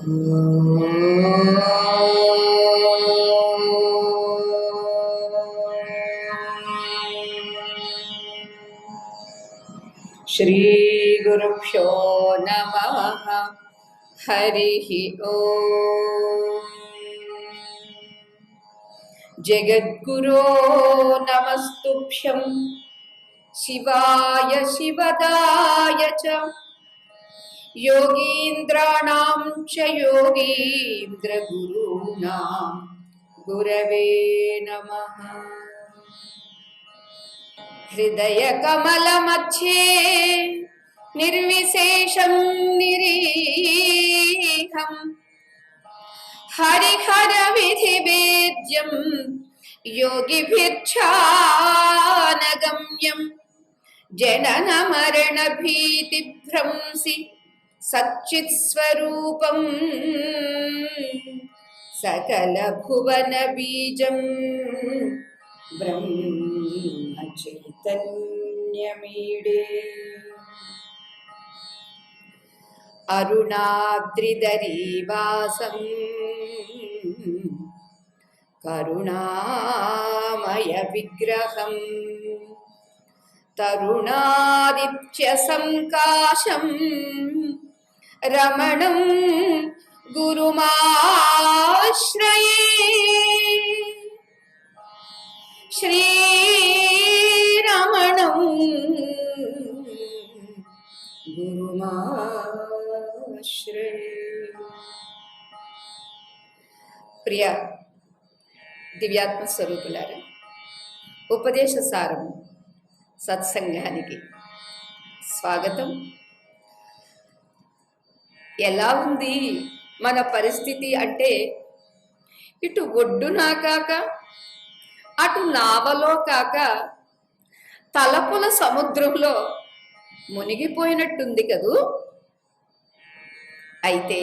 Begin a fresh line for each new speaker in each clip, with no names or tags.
श्री गुरुभ्यो नमः। हरिः ओम्। जगद्गुरो नमस्तुभ्यं शिवाय शिवदाय च योगीन्द्राणां च योगीन्द्रगुरूणां गुरवे नमः। हृदयकमलमध्ये निर्विशेषं निरीहं हरिहरविधिवेद्यं योगिभिर्ध्यानगम्यं जननमरणभीतिभ्रंसि सच्चित्स्वरूपं सकलभुवनबीजं ब्रह्मचैतन्यमीडे। अरुणाद्रिदरीवासं करुणामयविग्रहं तरुणादित्यसङ्काशं रमणं गुरुमाश्रये। श्रीरमणं गुरुमाश्रये। ప్రియ దివ్యాత్మ స్వరూపులారా, ఉపదేశ సారం సత్సంగానికి స్వాగతం. ఎలా ఉంది మన పరిస్థితి అంటే, ఇటు ఒడ్డునా కాక అటు నావలో కాక తలపుల సముద్రంలో మునిగిపోయినట్టుంది కదూ. అయితే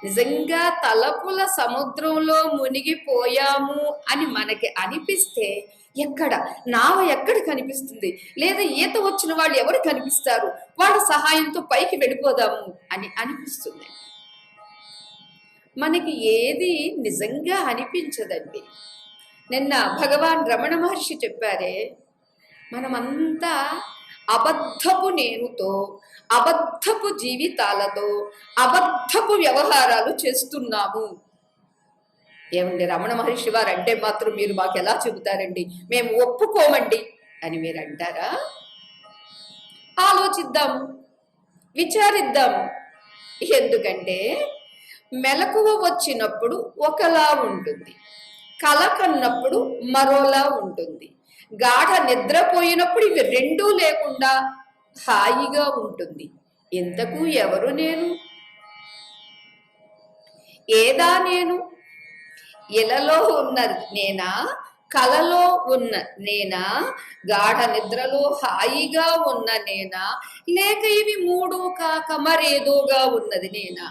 నిజంగా తలపుల సముద్రంలో మునిగిపోయాము అని మనకి అనిపిస్తే ఎక్కడ నావ ఎక్కడ కనిపిస్తుంది, లేదా ఈత వచ్చిన వాళ్ళు ఎవరు కనిపిస్తారు, వాళ్ళ సహాయంతో పైకి వెళ్ళిపోదాము అని అనిపిస్తుంది. మనకి ఏది నిజంగా అనిపించదండి. నిన్న భగవాన్ రమణ మహర్షి చెప్పారే, మనమంతా అబద్ధపు నేనుతో, అబద్ధపు జీవితాలతో, అబద్ధపు వ్యవహారాలు చేస్తున్నాము. ఏమండి, రమణ మహర్షి వారు అంటే మాత్రం మీరు మాకు ఎలా చెబుతారండి, మేము ఒప్పుకోమండి అని మీరు అంటారా? ఆలోచిద్దాం, విచారిద్దాం. ఎందుకంటే మెలకువ వచ్చినప్పుడు ఒకలా ఉంటుంది, కల కన్నప్పుడు మరోలా ఉంటుంది, గాఢ నిద్రపోయినప్పుడు ఇవి రెండూ లేకుండా హాయిగా ఉంటుంది. ఇంతకు ఎవరు నేను? ఏదా నేను? ఇలలో ఉన్న నేనా, కలలో ఉన్న నేనా, గాఢ నిద్రలో హాయిగా ఉన్న నేనా, లేక ఇవి మూడు కాక మరేదోగా ఉన్నది నేనా?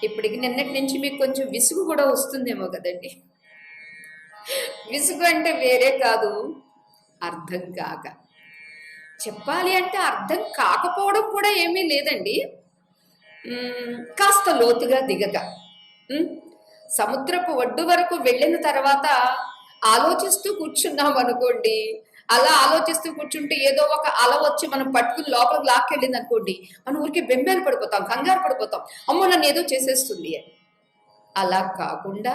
ఇప్పటికి నిన్నటి నుంచి మీకు కొంచెం విసుగు కూడా వస్తుందేమో కదండి. విసుగు అంటే వేరే కాదు, అర్థం కాక. చెప్పాలి అంటే అర్థం కాకపోవడం కూడా ఏమీ లేదండి. కాస్త లోతుగా దిగక సముద్రపు ఒడ్డు వరకు వెళ్ళిన తర్వాత ఆలోచిస్తూ కూర్చున్నాం అనుకోండి, అలా ఆలోచిస్తూ కూర్చుంటే ఏదో ఒక అల వచ్చి మనం పట్టుకుని లోపలికి లాక్కెళ్ళింది అనుకోండి, మనం ఊరికి బెంబేలు పడిపోతాం, కంగారు పడిపోతాం, అమ్మో నన్ను ఏదో చేసేస్తుంది అని. అలా కాకుండా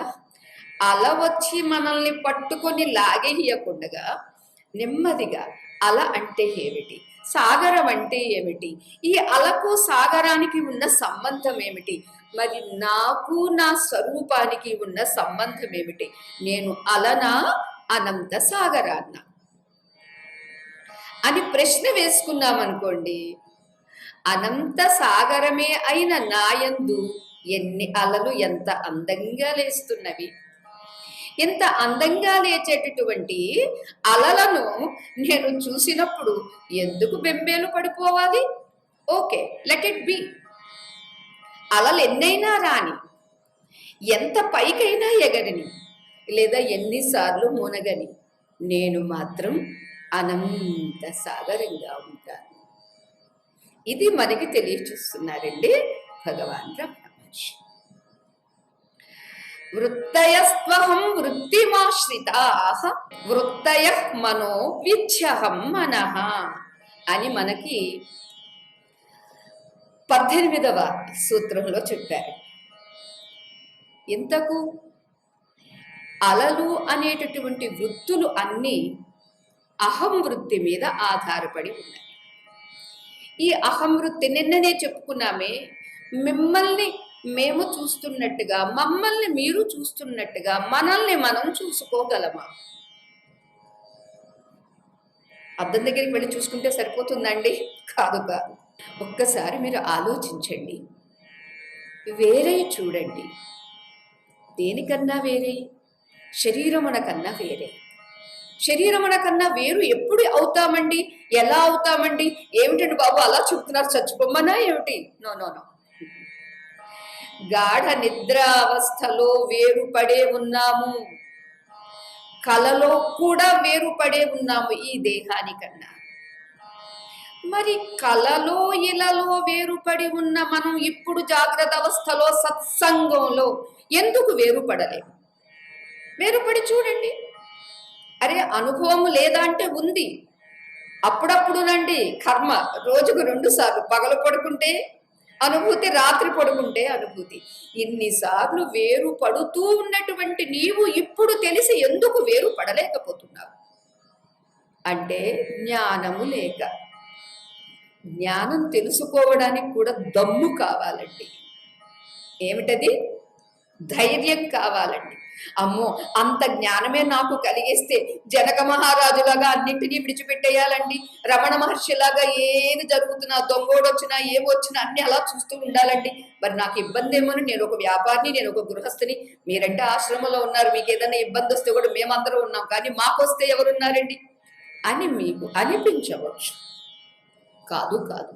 అల వచ్చి మనల్ని పట్టుకొని లాగేయకుండా నెమ్మదిగా, అల అంటే ఏమిటి, సాగరం అంటే ఏమిటి, ఈ అలకు సాగరానికి ఉన్న సంబంధం ఏమిటి, మరి నాకు నా స్వరూపానికి ఉన్న సంబంధం ఏమిటి, నేను అలనా అనంత సాగరాన్న అని ప్రశ్న వేసుకున్నామనుకోండి, అనంత సాగరమే అయిన నాయందు ఎన్ని అలలు ఎంత అందంగా లేస్తున్నవి. ఇంత అందంగా లేచేటటువంటి అలలను నేను చూసినప్పుడు ఎందుకు బెంబేలు పడిపోవాలి? Okay, let it be. అలలు ఎన్నైనా రాని, ఎంత పైకైనా ఎగరని, లేదా ఎన్నిసార్లు మునగని, నేను మాత్రం అనంత సాగరంగా ఉంటాను. ఇది మనకి తెలియచేస్తున్నారండి భగవాన్ రమణ మహర్షి. వృత్తయస్త్వహం వృత్తిమాశ్రితాః వృత్తయః మనో విద్యహం మనః అని మనకి 18వ సూత్రంలో చెప్పారు. ఇంతకు అలలు అనేటటువంటి వృత్తులు అన్నీ అహం వృత్తి మీద ఆధారపడి ఉన్నాయి. ఈ అహం వృత్తి నిన్ననే చెప్పుకున్నామే, మిమ్మల్ని మేము చూస్తున్నట్టుగా, మమ్మల్ని మీరు చూస్తున్నట్టుగా మనల్ని మనం చూసుకోగలమా? అద్దం దగ్గరికి వెళ్ళి చూసుకుంటే సరిపోతుందండి? కాదు కాదు. ఒక్కసారి మీరు ఆలోచించండి, వేరే చూడండి. దేనికన్నా వేరే? శరీరమున కన్నా వేరే. శరీరమున కన్నా వేరు ఎప్పుడు అవుతామండి? ఎలా అవుతామండి? ఏమిటండి బాబు అలా చెప్తున్నారు, చచ్చిపోమ్మనా ఏమిటి? No no no. గాఢ నిద్రావస్థలో వేరుపడే ఉన్నాము, కలలో కూడా వేరుపడే ఉన్నాము ఈ దేహానికన్నా. మరి కలలో ఇలలో వేరుపడి ఉన్న మనం ఇప్పుడు జాగ్రత్త అవస్థలో సత్సంగంలో ఎందుకు వేరుపడలేము? వేరుపడి చూడండి. అరే అనుభవం లేదా అంటే ఉంది. అప్పుడప్పుడునండి కర్మ, రోజుకు 2 సార్లు, పగలు పడుకుంటే అనుభూతి, రాత్రి పడుకుంటే అనుభూతి. ఇన్నిసార్లు వేరు పడుతూ ఉన్నటువంటి నీవు ఇప్పుడు తెలిసి ఎందుకు వేరు పడలేకపోతున్నావు అంటే జ్ఞానము లేక. జ్ఞానం తెలుసుకోవడానికి కూడా దమ్ము కావాలండి. ఏమిటది? ధైర్యం కావాలండి. అమ్మో, అంత జ్ఞానమే నాకు కలిగిస్తే జనక మహారాజులాగా అన్నింటినీ విడిచిపెట్టేయాలండి, రమణ మహర్షిలాగా ఏది జరుగుతున్నా, దొంగోడొచ్చినా ఏమొచ్చినా అన్ని అలా చూస్తూ ఉండాలండి. మరి నాకు ఇబ్బంది ఏమోని, నేను ఒక వ్యాపారిని, నేను ఒక గృహస్థిని, మీరంటే ఆశ్రమంలో ఉన్నారు, మీకు ఏదైనా ఇబ్బంది వస్తే కూడా మేమందరం ఉన్నాం, కానీ మాకొస్తే ఎవరున్నారండి అని మీకు అనిపించవచ్చు. కాదు కాదు.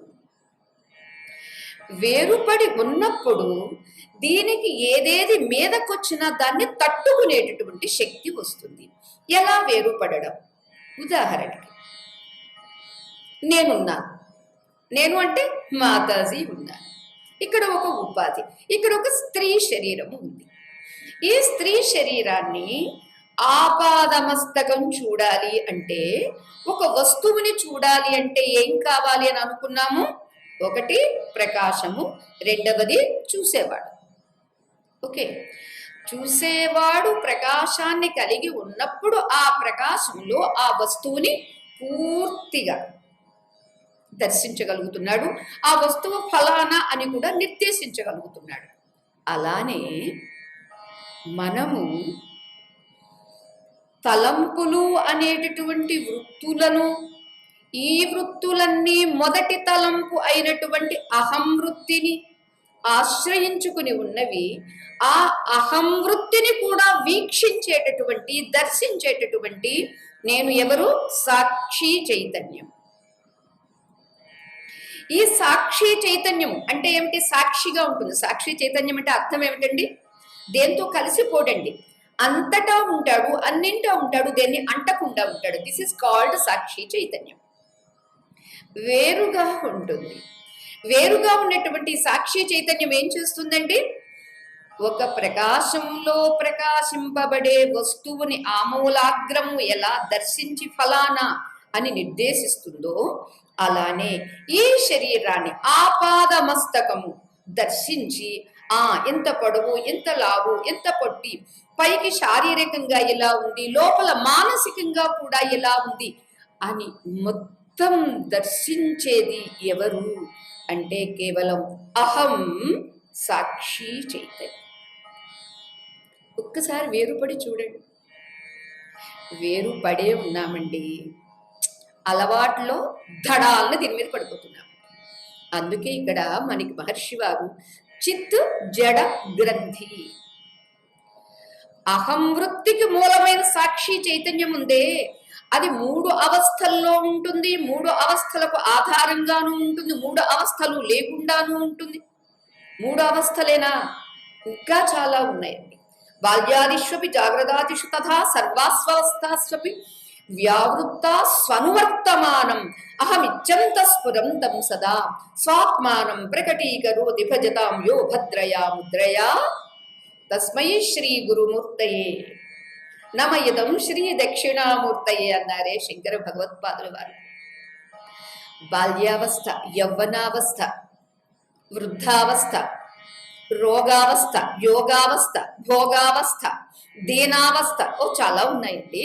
వేరుపడి ఉన్నప్పుడు దీనికి ఏదేది మీదకొచ్చినా దాన్ని తట్టుకునేటటువంటి శక్తి వస్తుంది. ఎలా వేరుపడడం? ఉదాహరణకి నేనున్నాను, నేను అంటే మాతాజీ ఉన్నాను, ఇక్కడ ఒక ఉపాధి, ఇక్కడ ఒక స్త్రీ శరీరము ఉంది. ఈ స్త్రీ శరీరాన్ని ఆపాదమస్తకం చూడాలి అంటే, ఒక వస్తువుని చూడాలి అంటే ఏం కావాలి అని అనుకున్నాము? ఒకటి ప్రకాశము, రెండవది చూసేవాడు. ఓకే, చూసేవాడు ప్రకాశాన్ని కలిగి ఉన్నప్పుడు ఆ ప్రకాశంలో ఆ వస్తువుని పూర్తిగా దర్శించగలుగుతున్నాడు, ఆ వస్తువు ఫలానా అని కూడా నిర్దేశించగలుగుతున్నాడు. అలానే మనము తలంపులు అనేటటువంటి వృత్తులను, ఈ వృత్తులన్నీ మొదటి తలంపు అయినటువంటి అహం వృత్తిని ఆశ్రయించుకుని ఉన్నవి. ఆ అహం వృత్తిని కూడా వీక్షించేటటువంటి, దర్శించేటటువంటి నేను ఎవరు? సాక్షి చైతన్యం. ఈ సాక్షి చైతన్యం అంటే ఏమిటి? సాక్షిగా ఉంటుంది. సాక్షి చైతన్యం అంటే అర్థం ఏమిటండి? దేంతో కలిసిపోడండి, అంతటా ఉంటాడు, అన్నింటా ఉంటాడు, దేన్ని అంటకుండా ఉంటాడు. దిస్ ఇస్ కాల్డ్ సాక్షి చైతన్యం. వేరుగా ఉంటుంది. వేరుగా ఉన్నటువంటి సాక్షి చైతన్యం ఏం చేస్తుందండి? ఒక ప్రకాశంలో ప్రకాశింపబడే వస్తువుని ఆమూలాగ్రము ఎలా దర్శించి ఫలానా అని నిర్దేశిస్తుందో, అలానే ఈ శరీరాన్ని ఆపాదమస్తకము దర్శించి ఎంత పొడవు, ఎంత లావు, ఎంత పొట్టి, పైకి శారీరకంగా ఎలా ఉంది, లోపల మానసికంగా కూడా ఎలా ఉంది అని మొత్తం దర్శించేది ఎవరు అంటే కేవలం అహం సాక్షి చైతన్యం. ఒక్కసారి వేరుపడి చూడండి. వేరుపడే ఉన్నామండి, అలవాట్లో ధడాలను దీని మీద పడిపోతున్నాం. అందుకే ఇక్కడ మనకి మహర్షి వారు చిత్ జడ గ్రంథి, అహం వృత్తికి మూలమైన సాక్షి చైతన్యం ఉందే, అది 3 అవస్థల్లో ఉంటుంది, 3 అవస్థలకు ఆధారంగాను ఉంటుంది, 3 అవస్థలు లేకుండాను ఉంటుంది. 3 అవస్థలేనా? ఇంకా చాలా ఉన్నాయండి. బాల్యాదిష్వపి జాగ్రత్తాదిషు తథా సర్వాస్వస్థాస్వపి వ్యావృత్త స్వనువర్తమానం అహమిచ్చంత స్ఫురం తం సదా స్వాత్మానం ప్రకటీకరోతి భజతాం యో భద్రయా ముద్రయా తస్మై శ్రీ గురుమూర్తయే నమయదం శ్రీ దక్షిణామూర్తయే అన్నారే శంకర భగవత్పాదుల వారు. బాల్యావస్థ, యవ్వనావస్థ, వృద్ధావస్థ, రోగావస్థ, యోగావస్థ, భోగావస్థ, దీనావస్థ, చాలా ఉన్నాయండి.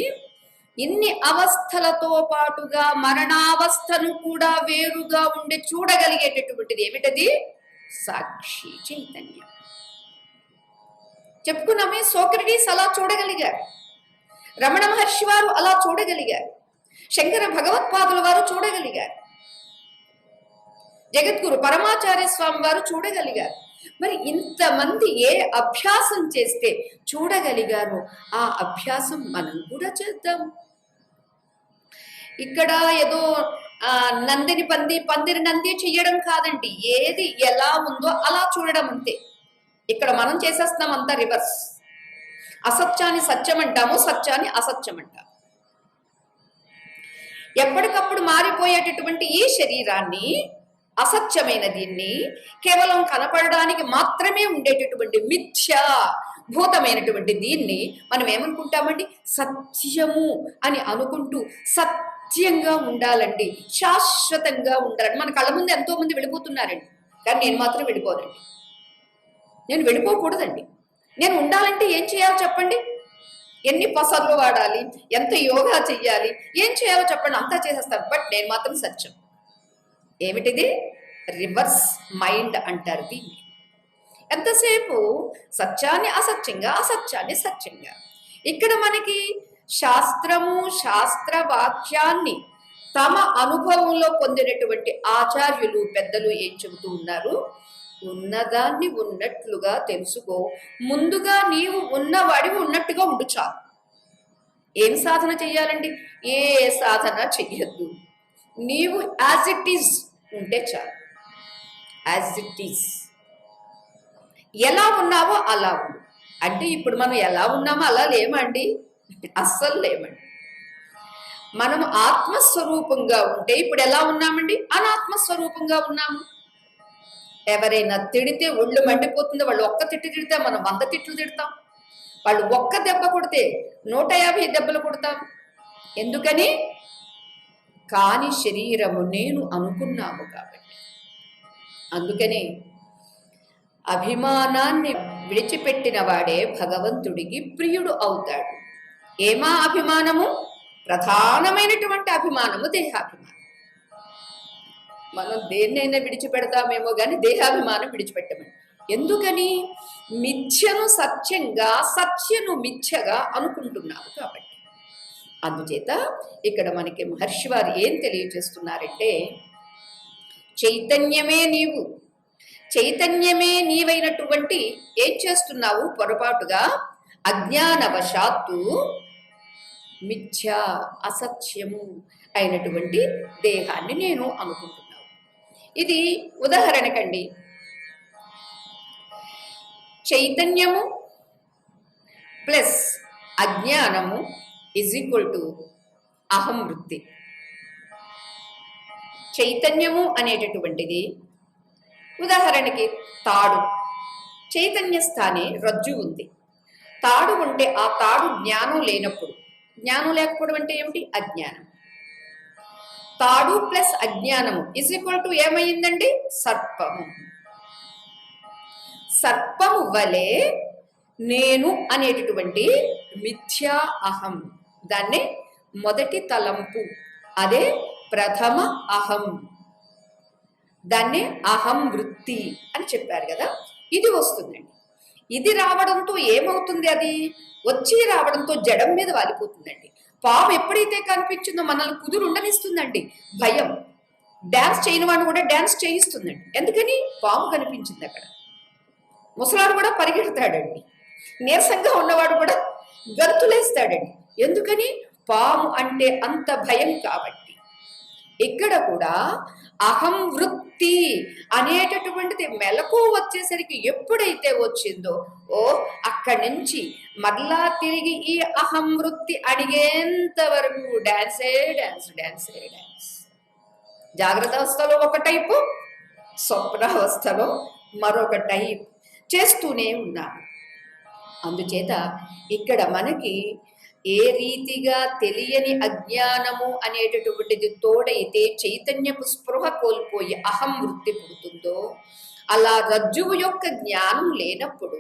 ఇన్ని అవస్థలతో పాటుగా మరణావస్థను కూడా వేరుగా ఉండి చూడగలిగేటటువంటిది ఏమిటది? సాక్షి చైతన్యం. చెప్పుకున్నామే, సోక్రటీస్ అలా చూడగలిగారు, రమణ మహర్షి వారు అలా చూడగలిగారు, శంకర భగవత్పాదుల వారు చూడగలిగారు, జగద్గురు పరమాచార్య స్వామి వారు చూడగలిగారు. మరి ఇంతమంది ఏ అభ్యాసం చేస్తే చూడగలిగారో ఆ అభ్యాసం మనం కూడా చేద్దాం. ఇక్కడ ఏదో నందిని పంది, పందిని నంది చెయ్యడం కాదండి. ఏది ఎలా ఉందో అలా చూడడం అంతే. ఇక్కడ మనం చేసేస్తున్నాం అంతా రివర్స్. అసత్యాన్ని సత్యం అంటాము, సత్యాన్ని అసత్యం అంటాము. ఎప్పటికప్పుడు మారిపోయేటటువంటి ఈ శరీరాన్ని, అసత్యమైన దీన్ని, కేవలం కనపడడానికి మాత్రమే ఉండేటటువంటి మిథ్యా భూతమైనటువంటి దీన్ని మనం ఏమనుకుంటామండి? సత్యము అని అనుకుంటూ సత్యంగా ఉండాలండి, శాశ్వతంగా ఉండాలండి. మన కళ్ళ ముందు ఎంతో మంది వెళ్ళిపోతున్నారండి, కానీ నేను మాత్రం వెళ్ళిపోనండి. నేను వెళ్ళిపోకూడదండి. నేను ఉండాలంటే ఏం చేయాలో చెప్పండి? ఎన్ని పసర్లు వాడాలి, ఎంత యోగా చెయ్యాలి, ఏం చేయాలో చెప్పండి, అంతా చేసేస్తాను. బట్ నేను మాత్రం సత్యం. ఏమిటిది? రివర్స్ మైండ్ అంటారు దీన్ని. ఎంతసేపు సత్యాన్ని అసత్యంగా, అసత్యాన్ని సత్యంగా. ఇక్కడ మనకి శాస్త్రము, శాస్త్ర వాక్యాన్ని తమ అనుభవంలో పొందినటువంటి ఆచార్యులు, పెద్దలు ఏం చెబుతూ ఉన్నారు? ఉన్నదాన్ని ఉన్నట్లుగా తెలుసుకో, ముందుగా నీవు ఉన్నవాడివి ఉన్నట్టుగా ఉండు చాలు. ఏం సాధన చెయ్యాలండి? ఏ సాధన చెయ్యొద్దు. నీవు యాజ్ ఇట్ ఈజ్ ఉంటే చాలు. యాజ్ ఇట్ ఈజ్, ఎలా ఉన్నావో అలా ఉండు. అంటే ఇప్పుడు మనం ఎలా ఉన్నామో అలా లేమండి, అస్సలు లేమండి. మనం ఆత్మస్వరూపంగా ఉంటే ఇప్పుడు ఎలా ఉన్నామండి? అనాత్మస్వరూపంగా ఉన్నాము. ఎవరైనా తిడితే ఒళ్ళు మండిపోతుంది. వాళ్ళు ఒక్క తిట్టు తిడితే మనం 100 తిట్లు తిడతాం. వాళ్ళు ఒక్క దెబ్బ కొడితే 150 దెబ్బలు కొడతాం. ఎందుకని? కాని శరీరము నేను అనుకున్నాము కాబట్టి. అందుకని అభిమానాన్ని విడిచిపెట్టిన వాడే భగవంతుడికి ప్రియుడు అవుతాడు. ఏమా అభిమానము? ప్రధానమైనటువంటి అభిమానము దేహాభిమానం. మనం దేన్నైనా విడిచిపెడతామేమో కానీ దేహాభిమానం విడిచిపెట్టమని. ఎందుకని? మిథ్యను సత్యంగా, సత్యను మిథ్యగా అనుకుంటున్నాము కాబట్టి. అందుచేత ఇక్కడ మనకి మహర్షి వారు ఏం తెలియజేస్తున్నారంటే, చైతన్యమే నీవు, చైతన్యమే నీవైనటువంటి ఏం చేస్తున్నావు? పొరపాటుగా అజ్ఞానవశాత్తు మిథ్య, అసత్యము అయినటువంటి దేహాన్ని నేను అనుకుంటున్నాను. ఇది ఉదాహరణకండి, చైతన్యము ప్లస్ అజ్ఞానము ఈజ్ ఈక్వల్ టు అహం వృత్తి. చైతన్యము అనేటటువంటిది ఉదాహరణకి తాడు. చైతన్య స్థానే రజ్జు ఉంది. తాడు ఉంటే ఆ తాడు జ్ఞానం లేనప్పుడు, జ్ఞానం లేకపోవడం అంటే ఏమిటి? అజ్ఞానం. తాడు ప్లస్ అజ్ఞానము ఈజ్ ఈక్వల్ టు ఏమైందండి? సర్పము. సర్పము వలె నేను అనేటటువంటి మిథ్యా అహం, దాన్నే మొదటి తలంపు, అదే ప్రథమ అహం, దాన్నే అహం వృత్తి అని చెప్పారు కదా. ఇది వస్తుందండి. ఇది రావడంతో ఏమవుతుంది? అది వచ్చి రావడంతో జడం మీద వాలిపోతుందండి. పాము ఎప్పుడైతే కనిపించిందో మనల్ని కుదురు ఉండనిస్తుందండి. భయం. డ్యాన్స్ చేయని వాడిని కూడా డ్యాన్స్ చేయిస్తుందండి. ఎందుకని? పాము కనిపించింది అక్కడ. ముసలాడు కూడా పరిగెడతాడండి. నీరసంగా ఉన్నవాడు కూడా గంతులేస్తాడండి. ఎందుకని? పాము అంటే అంత భయం కాబట్టి. ఇక్కడ కూడా అహం వృత్తి అనేటటువంటిది మెలకు వచ్చేసరికి ఎప్పుడైతే వచ్చిందో అక్కడి నుంచి మరలా తిరిగి ఈ అహం వృత్తి అడిగేంత వరకు డాన్సే డాన్స్ డాన్సే డాన్స్. జాగ్రత్త అవస్థలో ఒక టైపు, స్వప్నావస్థలో మరొక టైప్ చేస్తూనే ఉన్నారు. అందుచేత ఇక్కడ మనకి ఏ రీతిగా తెలియని అజ్ఞానము అనేటటువంటిది తోడైతే చైతన్యపు స్పృహ కోల్పోయి అహం వృత్తి పుడుతుందో, అలా రజ్జువు యొక్క జ్ఞానం లేనప్పుడు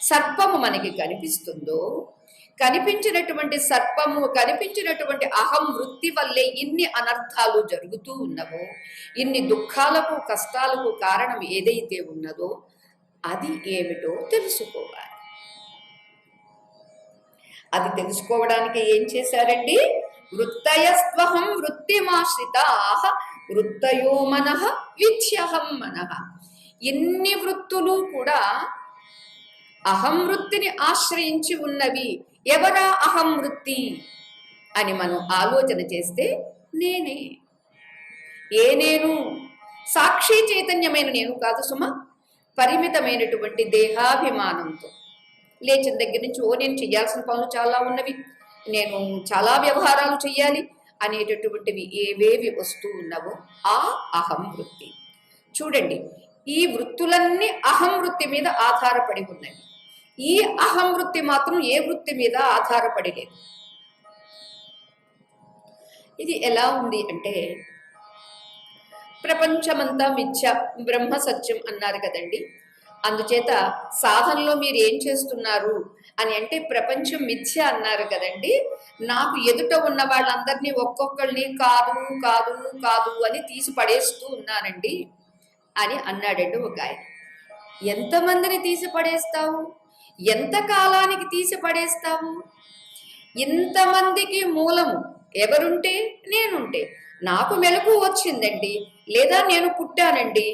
సర్పము మనకి కనిపిస్తుందో, కనిపించినటువంటి సర్పము, కనిపించినటువంటి అహం వృత్తి వల్లే ఇన్ని అనర్థాలు జరుగుతూ ఉన్నవో, ఇన్ని దుఃఖాలకు కష్టాలకు కారణం ఏదైతే ఉన్నదో అది ఏమిటో తెలుసుకోవాలి. అది తెలుసుకోవడానికి ఏం చేశారండి? వృత్తయస్త్వహం వృత్తిమాశ్రితాః వృత్తయో మనః విచ్ఛ్యహం మనః. ఇన్ని వృత్తులు కూడా అహం వృత్తిని ఆశ్రయించి ఉన్నవి. ఎవరా అహం వృత్తి అని మనం ఆలోచన చేస్తే నేనే. ఏ నేను? సాక్షి చైతన్యమైన నేను కాదు సుమ. పరిమితమైనటువంటి దేహాభిమానంతో లేచిన దగ్గర నుంచి నేను చెయ్యాల్సిన పనులు చాలా ఉన్నవి, నేను చాలా వ్యవహారాలు చెయ్యాలి అనేటటువంటివి ఏవేవి వస్తూ ఉన్నవో ఆ అహం వృత్తి. చూడండి, ఈ వృత్తులన్నీ అహం వృత్తి మీద ఆధారపడి ఉన్నవి. ఈ అహం వృత్తి మాత్రం ఏ వృత్తి మీద ఆధారపడి లేదు. ఇది ఎలా ఉంది అంటే, ప్రపంచమంతా మిథ్య, బ్రహ్మ సత్యం అన్నారు కదండి. అందుచేత సాధనలో మీరు ఏం చేస్తున్నారు అని అంటే, ప్రపంచం మిథ్య అన్నారు కదండి, నాకు ఎదుట ఉన్న వాళ్ళందరినీ ఒక్కొక్కరిని కాదు కాదు కాదు అని తీసి పడేస్తూ ఉన్నానండి అని అన్నాడండి ఒక ఆయన. ఎంతమందిని తీసి పడేస్తావు? ఎంత కాలానికి తీసి పడేస్తావు? ఇంతమందికి మూలము ఎవరుంటే? నేనుంటే. నాకు మెలకు వచ్చిందండి, లేదా నేను పుట్టానండి.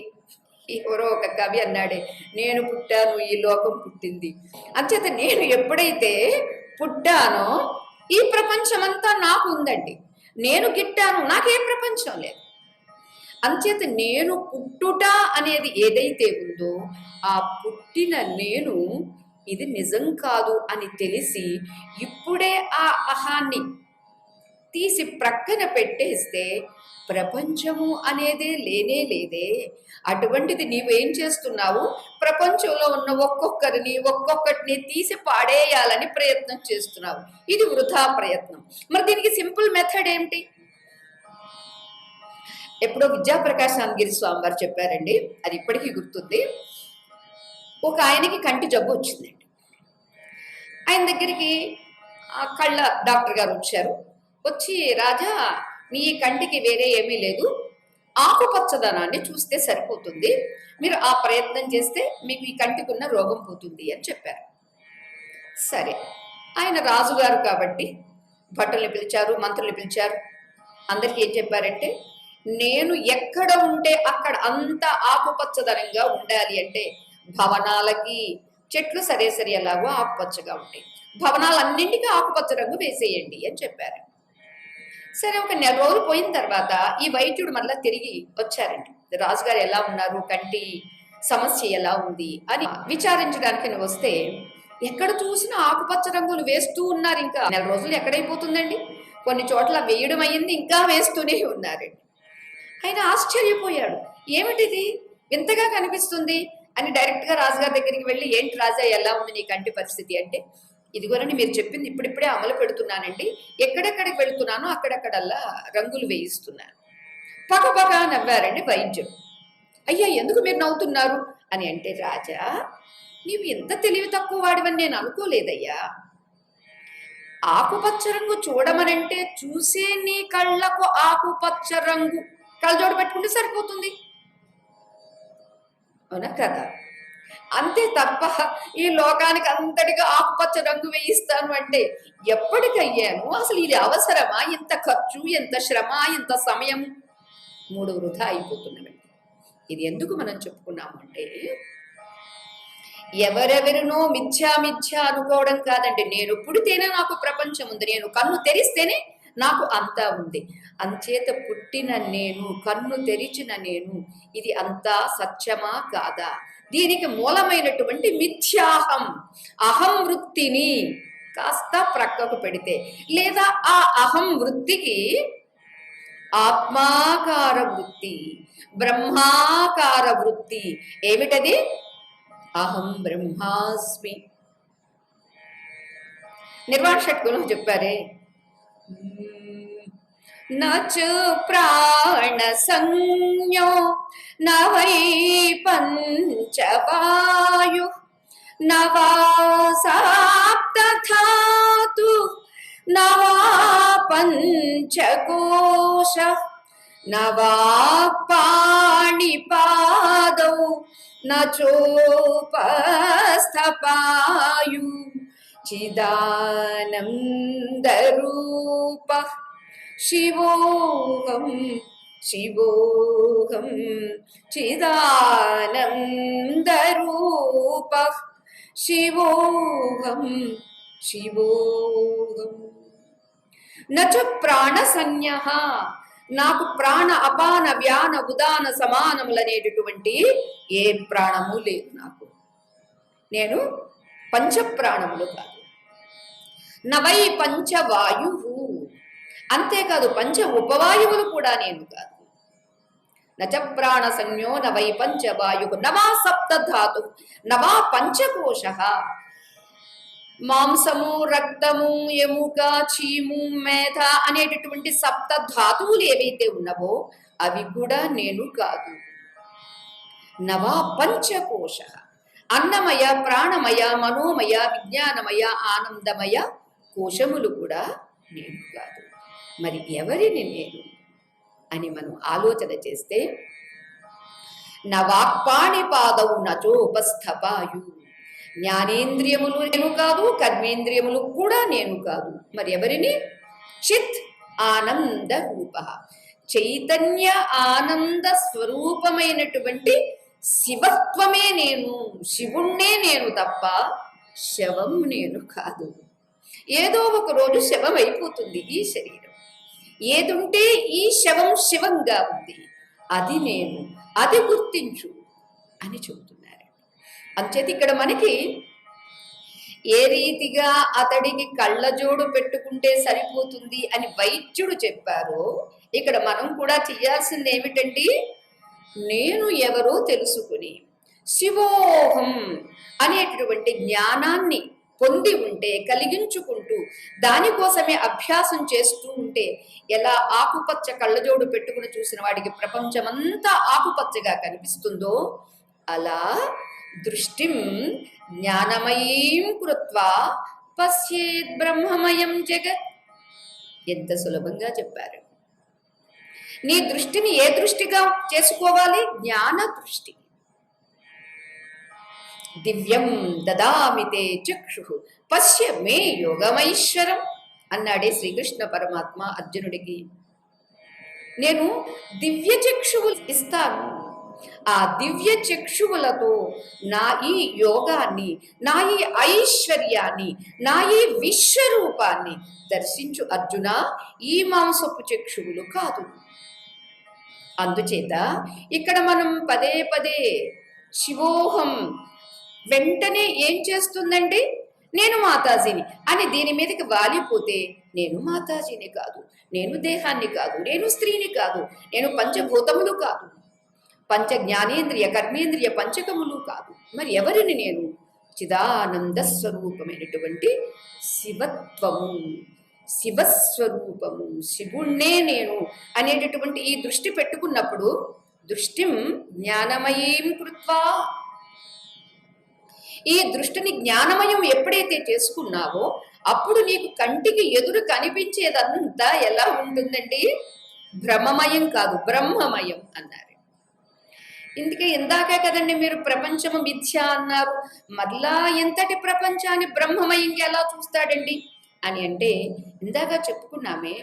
ఎవరో ఒక కవి అన్నాడే, నేను పుట్టాను ఈ లోకం పుట్టింది. అంచేత నేను ఎప్పుడైతే పుట్టానో ఈ ప్రపంచమంతా నాకు ఉందండి. నేను గిట్టాను, నాకే ప్రపంచం లేదు. అంచేత నేను పుట్టుట అనేది ఏదైతే ఉందో ఆ పుట్టిన నేను ఇది నిజం కాదు అని తెలిసి ఇప్పుడే ఆ అహాన్ని తీసి ప్రక్కన పెట్టేస్తే ప్రపంచము అనేదే లేనే లేదే. అటువంటిది నీవేం చేస్తున్నావు? ప్రపంచంలో ఉన్న ఒక్కొక్కటిని తీసి పాడేయాలని ప్రయత్నం చేస్తున్నావు. ఇది వృధా ప్రయత్నం. మరి దీనికి సింపుల్ మెథడ్ ఏమిటి? ఎప్పుడో విద్యాప్రకాశానందగిరి స్వామి వారు చెప్పారండి, అది ఇప్పటికీ గుర్తుంది. ఒక ఆయనకి కంటి జబ్బు వచ్చిందండి. ఆయన దగ్గరికి కళ్ళ డాక్టర్ గారు వచ్చారు. వచ్చి, రాజా మీ కంటికి వేరే ఏమీ లేదు, ఆకుపచ్చదనాన్ని చూస్తే సరిపోతుంది, మీరు ఆ ప్రయత్నం చేస్తే మీకు ఈ కంటికున్న రోగం పోతుంది అని చెప్పారు. సరే, ఆయన రాజుగారు కాబట్టి భటుల్ని పిలిచారు, మంత్రుల్ని పిలిచారు. అందరికీ ఏం చెప్పారంటే, నేను ఎక్కడ ఉంటే అక్కడ అంత ఆకుపచ్చదనంగా ఉండాలి అంటే భవనాలకి చెట్లు సరే ఎలాగో ఆకుపచ్చగా ఉంటాయి, భవనాలన్నింటికీ ఆకుపచ్చ రంగు వేసేయండి అని చెప్పారు. సరే, ఒక నెల రోజులు పోయిన తర్వాత ఈ వైద్యుడు మళ్ళీ తిరిగి వచ్చారండి. రాజుగారు ఎలా ఉన్నారు, కంటి సమస్య ఎలా ఉంది అని విచారించడానికి వస్తే ఎక్కడ చూసినా ఆకుపచ్చ రంగులు వేస్తూ ఉన్నారు. ఇంకా నెల రోజులు ఎక్కడైపోతుందండి, కొన్ని చోట్ల వేయడం అయ్యింది, ఇంకా వేస్తూనే ఉన్నారండి. ఆయన ఆశ్చర్యపోయాడు, ఏమిటిది వింతగా కనిపిస్తుంది అని డైరెక్ట్గా రాజుగారి దగ్గరికి వెళ్ళి, ఏంటి రాజా ఎలా ఉంది నీ కంటి పరిస్థితి అంటే, ఇదిగోనండి మీరు చెప్పింది ఇప్పుడిప్పుడే అమలు పెడుతున్నానండి, ఎక్కడెక్కడికి వెళుతున్నానో అక్కడక్కడల్లా రంగులు వేయిస్తున్నాను. పగపగా నవ్వారండి వైద్యుడు. అయ్యా ఎందుకు మీరు నవ్వుతున్నారు అని అంటే, రాజా నీవు ఎంత తెలివి తక్కువ వాడివని నేను అనుకోలేదయ్యా. ఆకుపచ్చ రంగు చూడమనంటే చూసే నీ కళ్ళకు ఆకుపచ్చ రంగు కళ్ళజోడు పెట్టుకుంటే సరిపోతుంది, అవునా కదా? అంతే తప్ప ఈ లోకానికి అంతటిగా ఆకుపచ్చ రంగు వేయిస్తాను అంటే ఎప్పటికయ్యాను? అసలు ఇది అవసరమా? ఇంత ఖర్చు, ఎంత శ్రమ, ఇంత సమయం 3 వృధా అయిపోతున్నవి. ఇది ఎందుకు మనం చెప్పుకున్నాము అంటే, ఎవరెవరినో మిథ్యా అనుకోవడం కాదండి. నేను పుడితేనే నాకు ప్రపంచం ఉంది, నేను కన్ను తెరిస్తేనే నాకు అంతా ఉంది. అంచేత పుట్టిన నేను, కన్ను తెరిచిన నేను, ఇది అంతా సత్యమా కాదా? దీనికి మూలమైనటువంటి మిథ్యాహం, అహం వృత్తిని కాస్త ప్రక్కకు పెడితే, లేదా ఆ అహం వృత్తికి ఆత్మాకార వృత్తి, బ్రహ్మాకార వృత్తి ఏమిటది? అహం బ్రహ్మాస్మి. నిర్వాణ షట్కంలో చెప్పారే, నచు ప్రాణ సంజ్ఞో న వై పంచవాయు న వా సప్తధాతు న వా పంచకోశ న వా పాణిపాదౌ న చోపస్థపాయు చిదానందరూప శివోహం శివోహం చిదానందరూప శివోహం శివోహం. నచ ప్రాణసంజ్ఞః, నాకు ప్రాణ అపాన వ్యాన ఉదాన సమానములనేటటువంటి ఏ ప్రాణము లేదు. నేను పంచప్రాణములు కాదు. నవై పంచవాయు, అంతేకాదు పంచ ఉపవాయువులు కూడా నేను కాదు. నచ ప్రాణ సంజ్ఞో నవై పంచవాయు నవా సప్తధాతు నవా పంచకోశ. మాంసము, రక్తము, ఎముక, చీము, మేధ అనేటటువంటి సప్త ధాతువులు ఏవైతే ఉన్నవో అవి కూడా నేను కాదు. నవా పంచకోశ, అన్నమయ, ప్రాణమయ, మనోమయ, విజ్ఞానమయ, ఆనందమయ కోశములు కూడా నేను కాదు. మరి ఎవరిని నేను అని మనం ఆలోచన చేస్తే, నవాక్పాణిపాదవు నచోపస్థపాయు, జ్ఞానేంద్రియములు నేను కాదు, కర్మేంద్రియములు కూడా నేను కాదు. మరి ఎవరిని? చిత్ ఆనంద రూప, చైతన్య ఆనంద స్వరూపమైనటువంటి శివత్వమే నేను, శివుణ్ణే నేను తప్ప శవం నేను కాదు. ఏదో ఒక రోజు శవం అయిపోతుంది ఈ శరీరం. ఏదుంటే ఈ శవం శివంగా ఉంది, అది నేను, అది గుర్తించు అని చెబుతున్నారు. అంచేత ఇక్కడ మనకి ఏ రీతిగా అతడికి కళ్ళజోడు పెట్టుకుంటే సరిపోతుంది అని వైద్యుడు చెప్పారో, ఇక్కడ మనం కూడా చేయాల్సింది ఏమిటంటే, నేను ఎవరో తెలుసుకుని శివోహం అనేటటువంటి జ్ఞానాన్ని పొంది ఉంటే, కలిగించుకుంటూ దానికోసమే అభ్యాసం చేస్తూ ఉంటే, ఎలా ఆకుపచ్చ కళ్ళజోడు పెట్టుకుని చూసిన వాడికి ప్రపంచమంతా ఆకుపచ్చగా కనిపిస్తుందో, అలా దృష్టిం జ్ఞానమయీం కృత్వా పశ్యేత్ బ్రహ్మమయం జగత్. ఎంత సులభంగా చెప్పారు. నీ దృష్టిని ఏ దృష్టిగా చేసుకోవాలి? జ్ఞాన దృష్టి. దివ్యం దదామితే చక్షు పశ్య మే యోగమైశ్వరం అన్నాడే శ్రీకృష్ణ పరమాత్మ అర్జునుడికి. నేను దివ్య చక్షువులు ఇస్తాను. ఆ దివ్య చక్షువులతో నా ఈ యోగాన్ని, నా ఈ ఐశ్వర్యాన్ని, నా ఈ విశ్వరూపాన్ని దర్శించు అర్జున. ఈ మాంసపు చక్షువులు కాదు. అందుచేత ఇక్కడ మనం పదే పదే శివోహం వెంటనే ఏం చేస్తుందండి? నేను మాతాజీని అని దీని మీదకి వాలిపోతే, నేను మాతాజీని కాదు, నేను దేహాన్ని కాదు, నేను స్త్రీని కాదు, నేను పంచభూతములు కాదు, పంచ జ్ఞానేంద్రియ కర్మేంద్రియ పంచకములు కాదు. మరి ఎవరిని నేను? చిదానంద స్వరూపమైనటువంటి శివత్వము, శివస్వరూపము, శివుణ్ణే నేను అనేటటువంటి ఈ దృష్టి పెట్టుకున్నప్పుడు, దృష్టిం జ్ఞానమయీం కృత్వా, ఈ దృష్టిని జ్ఞానమయం ఎప్పుడైతే చేసుకున్నావో అప్పుడు నీకు కంటికి ఎదురు కనిపించేదంతా ఎలా ఉంటుందండి? భ్రమమయం కాదు, బ్రహ్మమయం అన్నారు. ఇందుకే ఇందాకే కదండి మీరు ప్రపంచము మిథ్య అన్నారు. మళ్ళా ఎంతటి ప్రపంచాన్ని బ్రహ్మమయంగా ఎలా చూస్తాడండి అని అంటే, ఇందాక చెప్పుకున్నామే,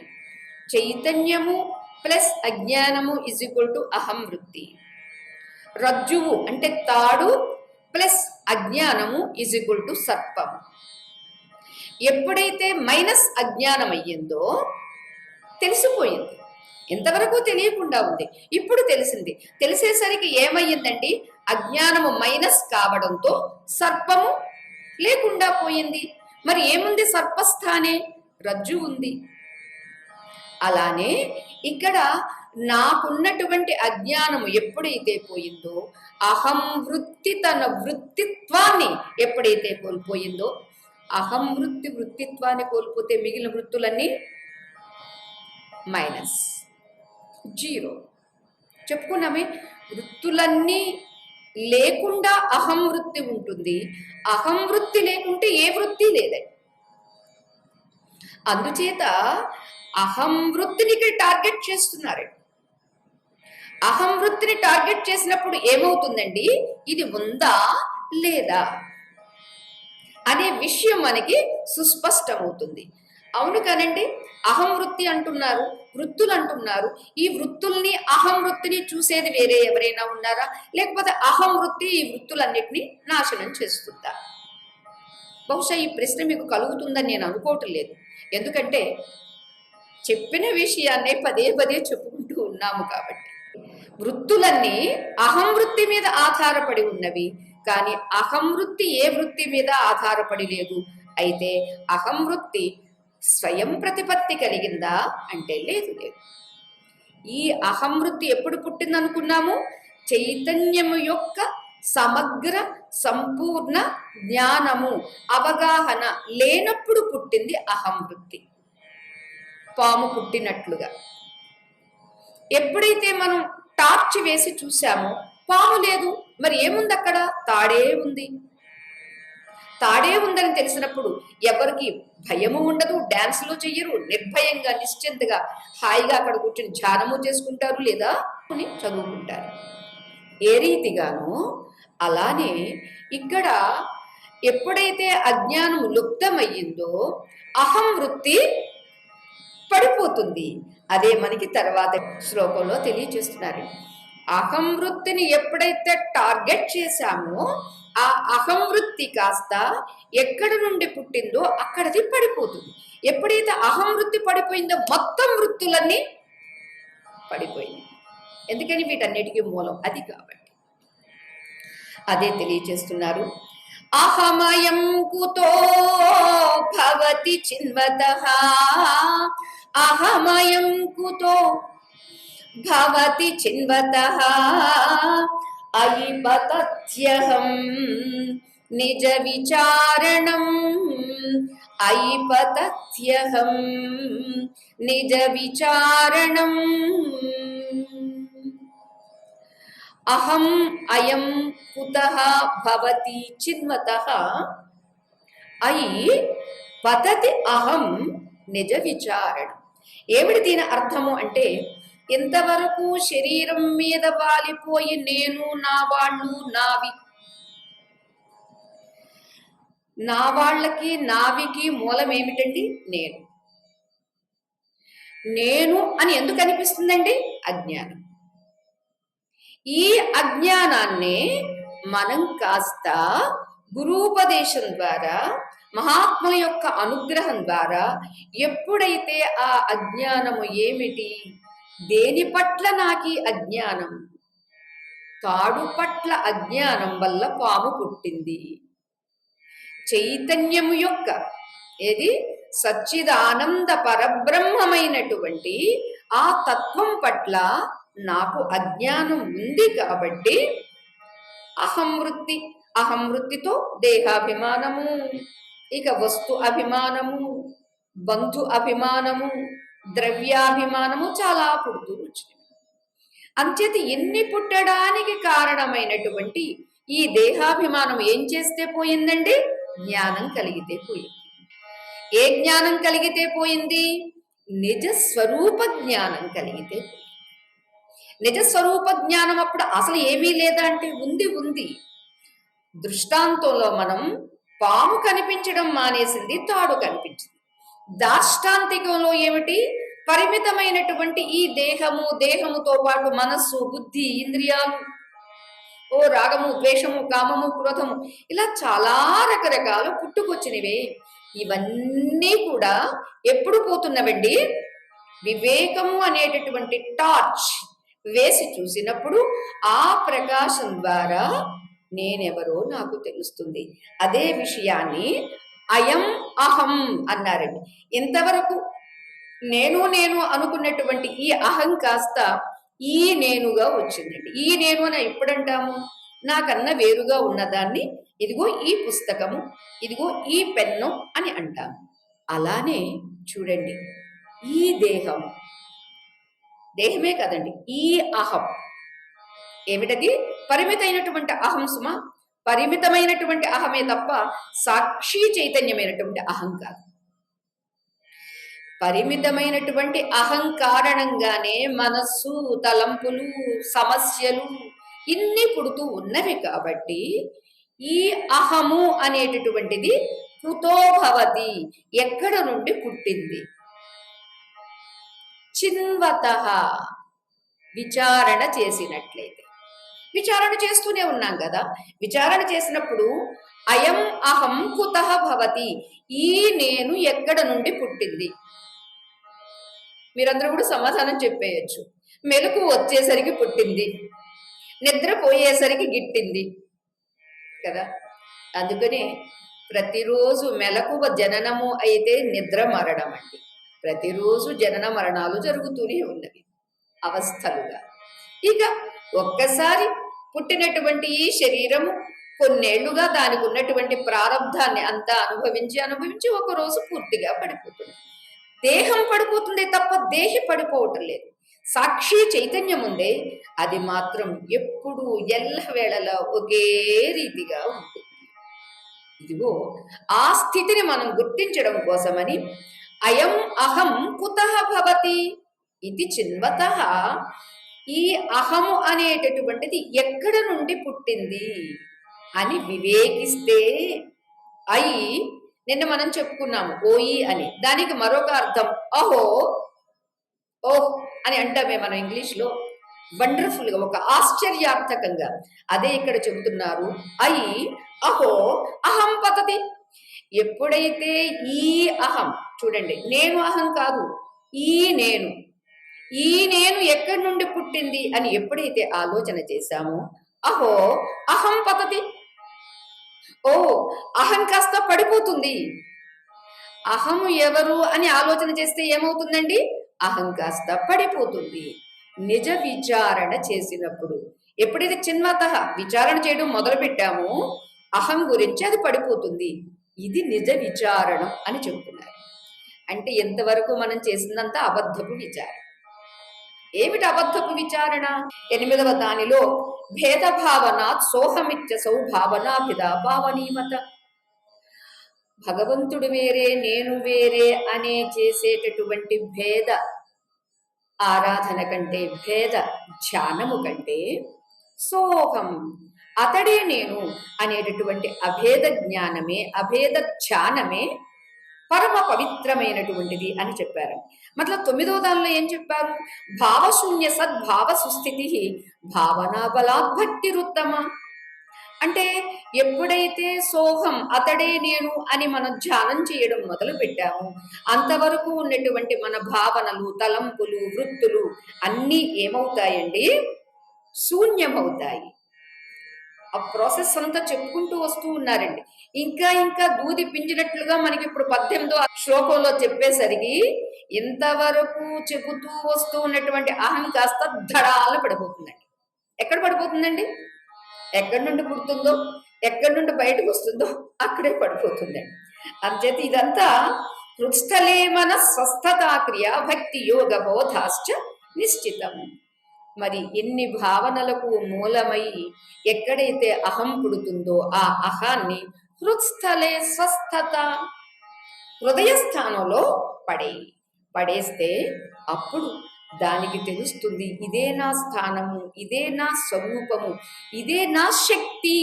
చైతన్యము ప్లస్ అజ్ఞానము ఈజ్ ఈక్వల్ టు అహం వృత్తి. రజ్జువు అంటే తాడు ప్లస్ అజ్ఞానము ఈజ్ ఈక్వల్ టు సర్పము. ఎప్పుడైతే మైనస్ అజ్ఞానం అయ్యిందో తెలిసిపోయింది. ఇంతవరకు తెలియకుండా ఉంది, ఇప్పుడు తెలిసింది. తెలిసేసరికి ఏమయ్యిందండి, అజ్ఞానము మైనస్ కావడంతో సర్పము లేకుండా పోయింది. మరి ఏముంది సర్పస్థానే? రజ్జు ఉంది. అలానే ఇక్కడ నాకున్నటువంటి అజ్ఞానము ఎప్పుడైతే పోయిందో, అహం వృత్తి తన వృత్తిత్వాన్ని ఎప్పుడైతే కోల్పోయిందో, అహం వృత్తిత్వాన్ని కోల్పోతే మిగిలిన వృత్తులన్నీ మైనస్, జీరో. చెప్పుకున్నామే, వృత్తులన్నీ లేకుండా అహం వృత్తి ఉంటుంది, అహం వృత్తి లేకుంటే ఏ వృత్తి లేదండి. అందుచేత అహం వృత్తిని ఇక్కడ టార్గెట్ చేస్తున్నారండి. అహం వృత్తిని టార్గెట్ చేసినప్పుడు ఏమవుతుందండి, ఇది ఉందా లేదా అనే విషయం మనకి సుస్పష్టమవుతుంది. అవును కానండి, అహం వృత్తి అంటున్నారు, వృత్తులు అంటున్నారు. ఈ వృత్తుల్ని అహం వృత్తిని చూసేది వేరే ఎవరైనా ఉన్నారా? లేకపోతే అహం వృత్తి ఈ వృత్తులన్నిటినీ నాశనం చేస్తుందా? బహుశా ఈ ప్రశ్న మీకు కలుగుతుందని నేను అనుకోవటం లేదు. ఎందుకంటే చెప్పిన విషయాన్నే పదే పదే చెప్పుకుంటూ ఉన్నాము కాబట్టి. వృత్తులన్నీ అహం వృత్తి మీద ఆధారపడి ఉన్నవి, కానీ అహం వృత్తి ఏ వృత్తి మీద ఆధారపడి లేదు. అయితే అహం వృత్తి స్వయం ప్రతిపత్తి కలిగిందా అంటే లేదు. ఈ అహం వృత్తి ఎప్పుడు పుట్టిందనుకున్నాము? చైతన్యము యొక్క సమగ్ర సంపూర్ణ జ్ఞానము అవగాహన లేనప్పుడు పుట్టింది అహం వృత్తి. పాము పుట్టినట్లుగా ఎప్పుడైతే మనం టార్చ్ వేసి చూసామో పాము లేదు, మరి ఏముంది అక్కడ? తాడే ఉంది. తాడే ఉందని తెలిసినప్పుడు ఎవరికి భయము ఉండదు, డాన్సులు చెయ్యరు, నిర్భయంగా నిశ్చింతగా హాయిగా అక్కడ కూర్చొని ధ్యానము చేసుకుంటారు, లేదా చదువుకుంటారు. ఏ రీతిగానో అలానే ఇక్కడ ఎప్పుడైతే అజ్ఞానము లుప్తమయ్యిందో అహం వృత్తి పడిపోతుంది. అదే మనకి తర్వాత శ్లోకంలో తెలియచేస్తున్నారు. అహం వృత్తిని ఎప్పుడైతే టార్గెట్ చేశామో ఆ అహం వృత్తి కాస్త ఎక్కడి నుండి పుట్టిందో అక్కడిది పడిపోతుంది. ఎప్పుడైతే అహం వృత్తి పడిపోయిందో మొత్తం వృత్తులన్నీ పడిపోయింది. ఎందుకని వీటన్నిటికీ మూలం అది కాబట్టి అదే తెలియచేస్తున్నారు. అహమయం కుతో భవతి చిన్వతః, అహమయం కుతో భవతి చిన్వతః, అయిపతత్యహం నిజ విచారణం, అయిపతత్యహం నిజ విచారణం. అహం అయం కుతః భవతి చిన్వతః, అయి పతతి అహం నిజ విచారణం. ఏమిటి దీని అర్థము అంటే, ఇంతవరకు శరీరం మీద వాలిపోయి నేను, నా వాళ్ళు, నావి, నా వాళ్ళకి నావికి మూలం ఏమిటండి? నేను. నేను అని ఎందుకు అనిపిస్తుందండి? అజ్ఞానం. ఈ అజ్ఞానాన్ని మనం కాస్త గురూపదేశం ద్వారా, మహాత్ముల యొక్క అనుగ్రహం ద్వారా ఎప్పుడైతే ఆ అజ్ఞానము ఏమిటి, దేని పట్ల నాకు అజ్ఞానం, తాడు పట్ల అజ్ఞానం వల్ల పాము పుట్టింది. చైతన్యము యొక్క ఏది సచ్చిదానంద పరబ్రహ్మమైనటువంటి ఆ తత్వం పట్ల నాకు అజ్ఞానం ఉంది కాబట్టి అహం వృత్తి, అహం వృత్తితో దేహాభిమానము, ఇక వస్తు అభిమానము, బంధు అభిమానము, ద్రవ్యాభిమానము చాలా పుడుతూ వచ్చింది. అంచేత ఎన్ని పుట్టడానికి కారణమైనటువంటి ఈ దేహాభిమానం ఏం చేస్తే పోయిందండి? జ్ఞానం కలిగితే పోయింది. ఏ జ్ఞానం కలిగితే పోయింది? నిజ స్వరూప జ్ఞానం కలిగితే పోయింది. నిజ స్వరూప జ్ఞానం అప్పుడు అసలు ఏమీ లేదా అంటే ఉంది. దృష్టాంతంలో మనం పాము కనిపించడం మానేసింది, తాడు కనిపించింది. దాష్టాంతికంలో ఏమిటి? పరిమితమైనటువంటి ఈ దేహముతో పాటు మనస్సు, బుద్ధి, ఇంద్రియాలు, రాగము, ద్వేషము, కామము, క్రోధము, ఇలా చాలా రకరకాలు పుట్టుకొచ్చినవే. ఇవన్నీ కూడా ఎప్పుడు పోతున్నవండి? వివేకము అనేటటువంటి టార్చ్ వేసి చూసినప్పుడు ఆ ప్రకాశం ద్వారా నేనెవరో నాకు తెలుస్తుంది. అదే విషయాన్ని అయం అహం అన్నారండి. ఇంతవరకు నేను నేను అనుకున్నటువంటి ఈ అహం కాస్త ఈ నేనుగా వచ్చిందండి. ఈ నేను అని ఎప్పుడంటాము? నాకన్నా వేరుగా ఉన్నదాన్ని ఇదిగో ఈ పుస్తకము, ఇదిగో ఈ పెన్ను అని అంటాము. అలానే చూడండి, ఈ దేహమే కదండి, ఈ అహం ఏమిటది? పరిమితమైనటువంటి అహం సుమ. పరిమితమైనటువంటి అహమే తప్ప సాక్షి చైతన్యమైనటువంటి అహం కాదు. పరిమితమైనటువంటి అహంకారణంగానే మనస్సు, తలంపులు, సమస్యలు ఇన్ని పుడుతూ ఉన్నవి. కాబట్టి ఈ అహము అనేటటువంటిది కుతో భవతి, ఎక్కడ నుండి పుట్టింది? చిన్వతః, విచారణ చేసినట్లయితే. విచారణ చేస్తూనే ఉన్నాం కదా. విచారణ చేసినప్పుడు అయం అహం కుతః భవతి, ఈ నేను ఎక్కడ నుండి పుట్టింది? మీరందరూ కూడా సమాధానం చెప్పేయచ్చు. మెలకు వచ్చేసరికి పుట్టింది, నిద్రపోయేసరికి గిట్టింది కదా. అందుకని ప్రతిరోజు మెలకువ జననము అయితే నిద్ర మరణం అండి. ప్రతిరోజు జనన మరణాలు జరుగుతూనే ఉన్నవి అవస్థలుగా. ఇక ఒక్కసారి పుట్టినటువంటి ఈ శరీరము కొన్నేళ్లుగా దానికి ఉన్నటువంటి ప్రారంధాన్ని అంతా అనుభవించి ఒకరోజు పూర్తిగా పడిపోతుంది. దేహం పడిపోతుంది తప్ప దేహి పడిపోవటం లేదు. సాక్షి చైతన్యం ఉందే, అది మాత్రం ఎప్పుడు ఎల్లవేళలా ఒకే రీతిగా ఉంటుంది. ఇదిగో ఆ స్థితిని మనం గుర్తించడం కోసమని అయం అహం కుతః భవతి ఇది చిన్వతః, ఈ అహము అనేటటువంటిది ఎక్కడ నుండి పుట్టింది అని వివేకిస్తే, అయి నిన్న మనం చెప్పుకున్నాము ఓయి అని, దానికి మరొక అర్థం అహో, ఓహ్ అని అంటామే మనం ఇంగ్లీష్లో. వండర్ఫుల్గా, ఒక ఆశ్చర్యార్థకంగా. అదే ఇక్కడ చెబుతున్నారు. అయి అహో అహం పతతి. ఎప్పుడైతే ఈ అహం, చూడండి, నేను అహం కాదు, ఈ నేను ఎక్కడి నుండి పుట్టింది అని ఎప్పుడైతే ఆలోచన చేశామో, అహో అహం పతతి, ఓ అహం కాస్త పడిపోతుంది. అహము ఎవరు అని ఆలోచన చేస్తే ఏమవుతుందండి? అహం కాస్త పడిపోతుంది. నిజ విచారణ చేసినప్పుడు, ఎప్పుడైతే చిన్వతః విచారణ చేయడం మొదలు పెట్టామో అహం గురించి అది పడిపోతుంది. ఇది నిజ విచారణం అని చెబుతున్నారు. అంటే ఎంతవరకు మనం చేసిందంతా అబద్ధపు విచారణ. ఏమిటి అబద్ధపు విచారణ? 8వ దానిలో భేదభావన సోహమిత్యసౌ భావనాభిద భావనీమత. భగవంతుడు వేరే, నేను వేరే అనే చేసేటటువంటి భేద ఆరాధన కంటే, భేద ధ్యానము కంటే, సోహం అతడే నేను అనేటటువంటి అభేద జ్ఞానమే, అభేద ధ్యానమే పరమ పవిత్రమైనటువంటిది అని చెప్పారు. మతల 9వ దానిలో ఏం చెప్పారు? భావశూన్య సద్భావ సుస్థితి భావనా బలాద్భక్తిరుత్తమ. అంటే ఎప్పుడైతే సోహం అతడే నేను అని మనం ధ్యానం చేయడం మొదలు పెట్టాము, అంతవరకు ఉన్నటువంటి మన భావనలు, తలంపులు, వృత్తులు అన్నీ ఏమవుతాయండి? శూన్యమవుతాయి. ఆ ప్రాసెస్ అంతా చెప్పుకుంటూ వస్తూ ఉన్నారండి. ఇంకా ఇంకా దూది పింజినట్లుగా మనకి ఇప్పుడు 18వ శ్లోకంలో చెప్పేసరికి ఇంతవరకు చెబుతూ వస్తూ ఉన్నటువంటి అహం కాస్త ధడాలు పడిపోతుందండి. ఎక్కడ పడిపోతుందండి? ఎక్కడి నుండి పుడుతుందో, ఎక్కడి నుండి బయటకు వస్తుందో అక్కడే పడిపోతుందండి. అంచేత ఇదంతా హృత్స్థలే మన స్వస్థతా క్రియ భక్తి యోగ బోధాశ్చ నిశ్చితం. మరి ఎన్ని భావనలకు మూలమై ఎక్కడైతే అహం పుడుతుందో ఆ అహాన్ని హృత్స్థలే స్వస్థత, హృదయ స్థానంలో పడేస్తే అప్పుడు దానికి తెలుస్తుంది, ఇదే నా స్థానము, ఇదే నా స్వరూపము, ఇదే నా శక్తి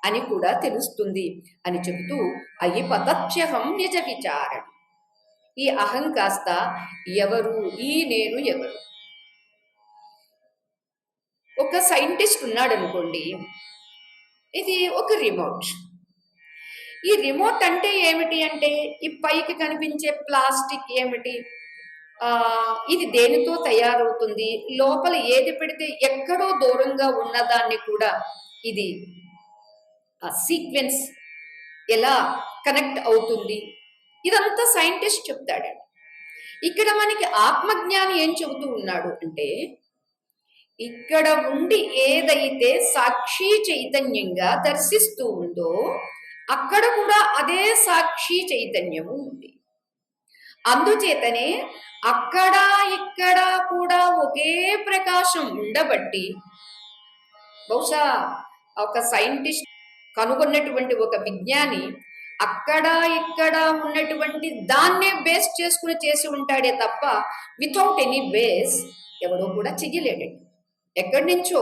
అని కూడా తెలుస్తుంది అని చెబుతూ అయి పతత్యహం నిజ విచారణ. ఈ అహం కాస్త ఎవరు, ఈ నేను ఎవరు? ఒక సైంటిస్ట్ ఉన్నాడు అనుకోండి, ఇది ఒక రిమోట్. ఈ రిమోట్ అంటే ఏమిటి అంటే, ఈ పైకి కనిపించే ప్లాస్టిక్ ఏమిటి? ఇది దేనితో తయారవుతుంది, లోపల ఏది పెడితే ఎక్కడో దూరంగా ఉన్నదాన్ని కూడా ఇది సీక్వెన్స్ ఎలా కనెక్ట్ అవుతుంది, ఇదంతా సైంటిస్ట్ చెప్తాడండి. ఇక్కడ మనకి ఆత్మజ్ఞాని ఏం చెబుతూ ఉన్నాడు అంటే, ఇక్కడ ఉండి ఏదైతే సాక్షి చైతన్యంగా దర్శిస్తూ ఉందో అక్కడ కూడా అదే సాక్షి చైతన్యము ఉంది. అందుచేతనే అక్కడ ఇక్కడ కూడా ఒకే ప్రకాశం ఉండబట్టి, బహుశా ఒక సైంటిస్ట్ కనుగొన్నటువంటి ఒక విజ్ఞాని అక్కడ ఇక్కడ ఉన్నటువంటి దాన్నే బేస్ చేసుకుని చేసి ఉంటాడే తప్ప వితౌట్ ఎనీ బేస్ ఎవడో కూడా చెయ్యలేడండి. ఎక్కడి నుంచో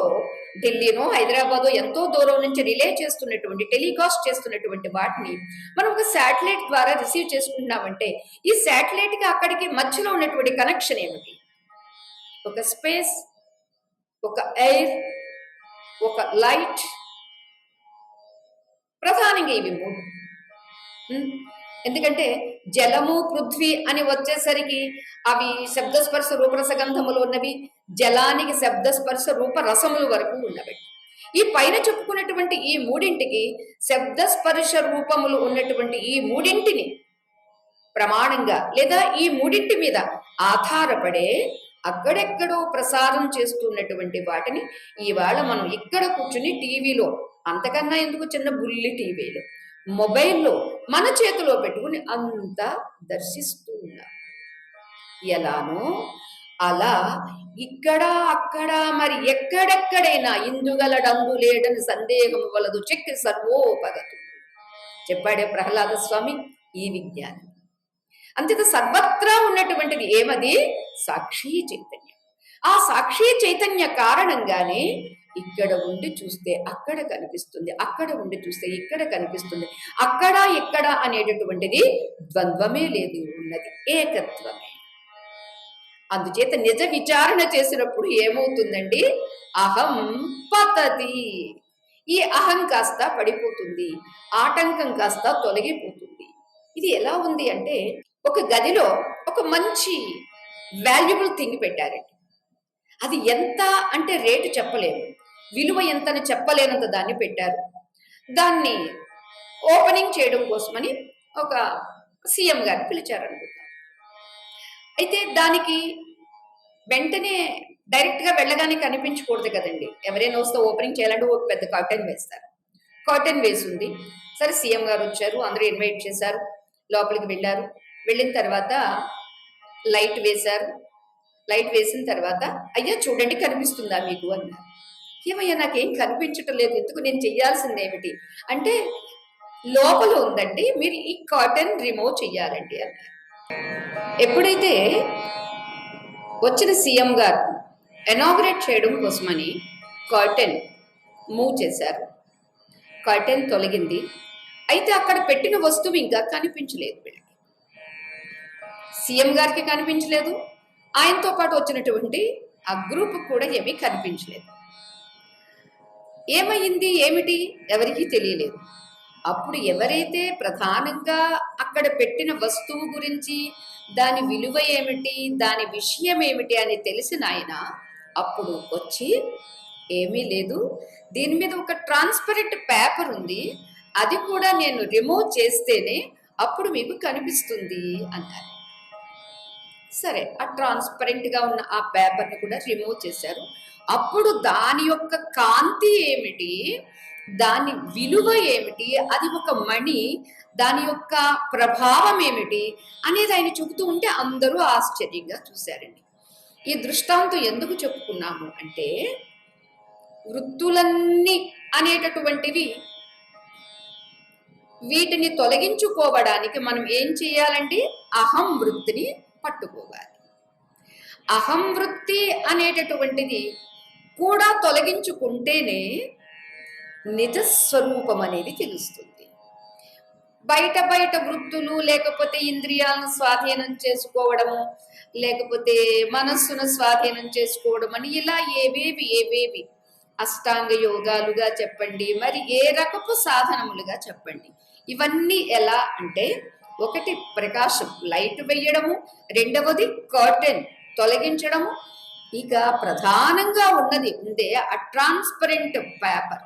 ఢిల్లీనో హైదరాబాదో ఎంతో దూరం నుంచి రిలే చేస్తున్నటువంటి, టెలికాస్ట్ చేస్తున్నటువంటి వాటిని మనం ఒక శాటిలైట్ ద్వారా రిసీవ్ చేసుకుంటున్నామంటే ఈ శాటిలైట్కి అక్కడికి మధ్యలో ఉన్నటువంటి కనెక్షన్ ఏమిటి? ఒక స్పేస్, ఒక ఎయిర్, ఒక లైట్, ప్రధానంగా ఇవి మూడు. ఎందుకంటే జలము పృథ్వీ అని వచ్చేసరికి అవి శబ్దస్పర్శ రూపరసగంధములు ఉన్నవి, జలానికి శబ్దస్పర్శ రూప రసములు వరకు ఉన్నవి. ఈ పైన చెప్పుకున్నటువంటి ఈ మూడింటికి శబ్దస్పర్శ రూపములు ఉన్నటువంటి ఈ మూడింటిని ప్రమాణంగా లేదా ఈ మూడింటి మీద ఆధారపడే అక్కడెక్కడో ప్రసారం చేస్తున్నటువంటి వాటిని ఇవాళ మనం ఇక్కడ కూర్చుని టీవీలో, అంతకన్నా ఎందుకు చిన్న బుల్లి టీవీలో, మొబైల్లో మన చేతిలో పెట్టుకుని అంతా దర్శిస్తూ ఉన్నాం. ఎలానో అలా ఇక్కడ అక్కడ మరి ఎక్కడెక్కడైనా ఇందుగలడందు లేడని సందేహము వలదు చక్రి సర్వోపగతు చెప్పాడే ప్రహ్లాద స్వామి ఈ విజ్ఞానం. అంతేత సర్వత్రా ఉన్నటువంటిది ఏమది? సాక్షి చైతన్యం. ఆ సాక్షి చైతన్య కారణంగానే ఇక్కడ ఉండి చూస్తే అక్కడ కనిపిస్తుంది, అక్కడ ఉండి చూస్తే ఇక్కడ కనిపిస్తుంది. అక్కడ ఇక్కడ అనేటటువంటిది ద్వంద్వమే లేదు, ఉన్నది ఏకత్వమే. అందుచేత నిజ విచారణ చేసినప్పుడు ఏమవుతుందండి? అహం పతతి. ఈ అహం కాస్త పడిపోతుంది, ఆటంకం కాస్త తొలగిపోతుంది. ఇది ఎలా ఉంది అంటే, ఒక గదిలో ఒక మంచి వాల్యుబుల్ థింగ్ పెట్టారండి. అది ఎంత అంటే రేటు చెప్పలేము, విలువ ఎంతని చెప్పలేనంత దాన్ని పెట్టారు. దాన్ని ఓపెనింగ్ చేయడం కోసమని ఒక సీఎం గారిని పిలిచారనుకుంటాం. అయితే దానికి వెంటనే డైరెక్ట్గా వెళ్ళగానే కనిపించకూడదు కదండి. ఎవరైనా వస్తే ఓపెనింగ్ చేయాలంటే ఒక పెద్ద కర్టెన్ వేస్తారు. కర్టెన్ వేసి ఉంది. సరే సీఎం గారు వచ్చారు, అందరూ ఇన్వైట్ చేశారు, లోపలికి వెళ్ళారు. వెళ్ళిన తర్వాత లైట్ వేశారు. లైట్ వేసిన తర్వాత అయ్యా చూడండి కనిపిస్తుందా మీకు అన్నారు. ఏమయ్యా నాకేం కనిపించటం లేదు, ఎందుకు, నేను చెయ్యాల్సింది ఏమిటి అంటే, లోపల ఉందండి, మీరు ఈ కర్టెన్ రిమూవ్ చెయ్యాలండి అన్నారు. ఎప్పుడైతే వచ్చిన సీఎం గారు ఇనాగ్రేట్ చేయడం కోసమని కర్టెన్ మూవ్ చేశారు. కర్టెన్ తొలగింది. అయితే అక్కడ పెట్టిన వస్తువు ఇంకా కనిపించలేదు. వీళ్ళకి సీఎం గారికి కనిపించలేదు, ఆయనతో పాటు వచ్చినటువంటి ఆ గ్రూప్ కూడా ఏమీ కనిపించలేదు. ఏమైంది ఏమిటి ఎవరికీ తెలియలేదు. అప్పుడు ఎవరైతే ప్రధానంగా అక్కడ పెట్టిన వస్తువు గురించి, దాని విలువ ఏమిటి, దాని విషయం ఏమిటి అని తెలిసిన ఆయన అప్పుడు వచ్చి, ఏమీ లేదు, దీని మీద ఒక ట్రాన్స్పరెంట్ పేపర్ ఉంది, అది కూడా నేను రిమూవ్ చేస్తేనే అప్పుడు మీకు కనిపిస్తుంది అన్నారు. సరే, ఆ ట్రాన్స్పరెంట్గా ఉన్న ఆ పేపర్ని కూడా రిమూవ్ చేశారు. అప్పుడు దాని యొక్క కాంతి ఏమిటి, దాని విలువ ఏమిటి, అది ఒక మణి, దాని యొక్క ప్రభావం ఏమిటి అనేది ఆయన చెబుతూ ఉంటే అందరూ ఆశ్చర్యంగా చూశారండి. ఈ దృష్టాంతం ఎందుకు చెప్పుకున్నాము అంటే, వృత్తులన్నీ అనేటటువంటివి, వీటిని తొలగించుకోవడానికి మనం ఏం చేయాలండి? అహం వృత్తిని పట్టుకోవాలి. అహం వృత్తి అనేటటువంటిది కూడా తొలగించుకుంటేనే నిజస్వరూపం అనేది తెలుస్తుంది. బయట బయట వృత్తులు, లేకపోతే ఇంద్రియాలను స్వాధీనం చేసుకోవడము, లేకపోతే మనస్సును స్వాధీనం చేసుకోవడం అని ఇలా ఏవేవి అష్టాంగ యోగాలుగా చెప్పండి, మరి ఏ రకపు సాధనములుగా చెప్పండి, ఇవన్నీ ఎలా అంటే ఒకటి ప్రకాశం లైట్ వేయడము, రెండవది కర్టెన్ తొలగించడము, ఇక ప్రధానంగా ఉన్నది ఉందే ఆ ట్రాన్స్పరెంట్ పేపర్.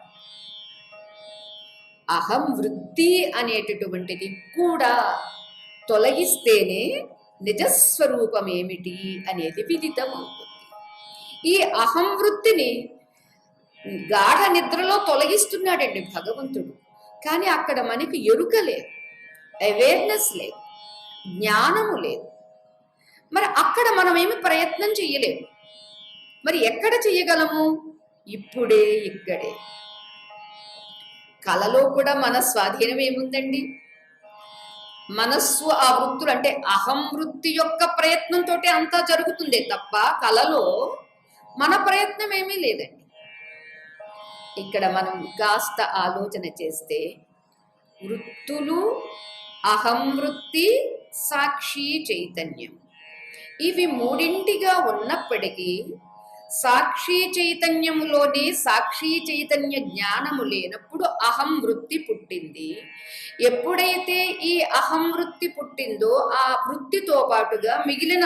అహం వృత్తి అనేటటువంటిది కూడా తొలగిస్తేనే నిజస్వరూపం ఏమిటి అనేది విదితం అవుతుంది. ఈ అహం వృత్తిని గాఢ నిద్రలో తొలగిస్తున్నాడండి భగవంతుడు. కానీ అక్కడ మనకి ఎరుక లేదు, అవేర్నెస్ లేదు, జ్ఞానము లేదు. మరి అక్కడ మనం ఏమి ప్రయత్నం చెయ్యలేము. మరి ఎక్కడ చెయ్యగలము? ఇప్పుడే ఇక్కడే. కళలో కూడా మన స్వాధీనం ఏముందండి? మనస్సు ఆ వృత్తులు అంటే అహం వృత్తి యొక్క ప్రయత్నంతో అంతా జరుగుతుందే తప్ప కళలో మన ప్రయత్నం ఏమీ లేదండి. ఇక్కడ మనం కాస్త ఆలోచన చేస్తే వృత్తులు, అహం వృత్తి, సాక్షి చైతన్యం ఇవి మూడింటిగా ఉన్నప్పటికీ సాక్షి చైతన్యములోనే సాక్షి చైతన్య జ్ఞానము లేనప్పుడు అహం వృత్తి పుట్టింది. ఎప్పుడైతే ఈ అహం వృత్తి పుట్టిందో ఆ వృత్తితో పాటుగా మిగిలిన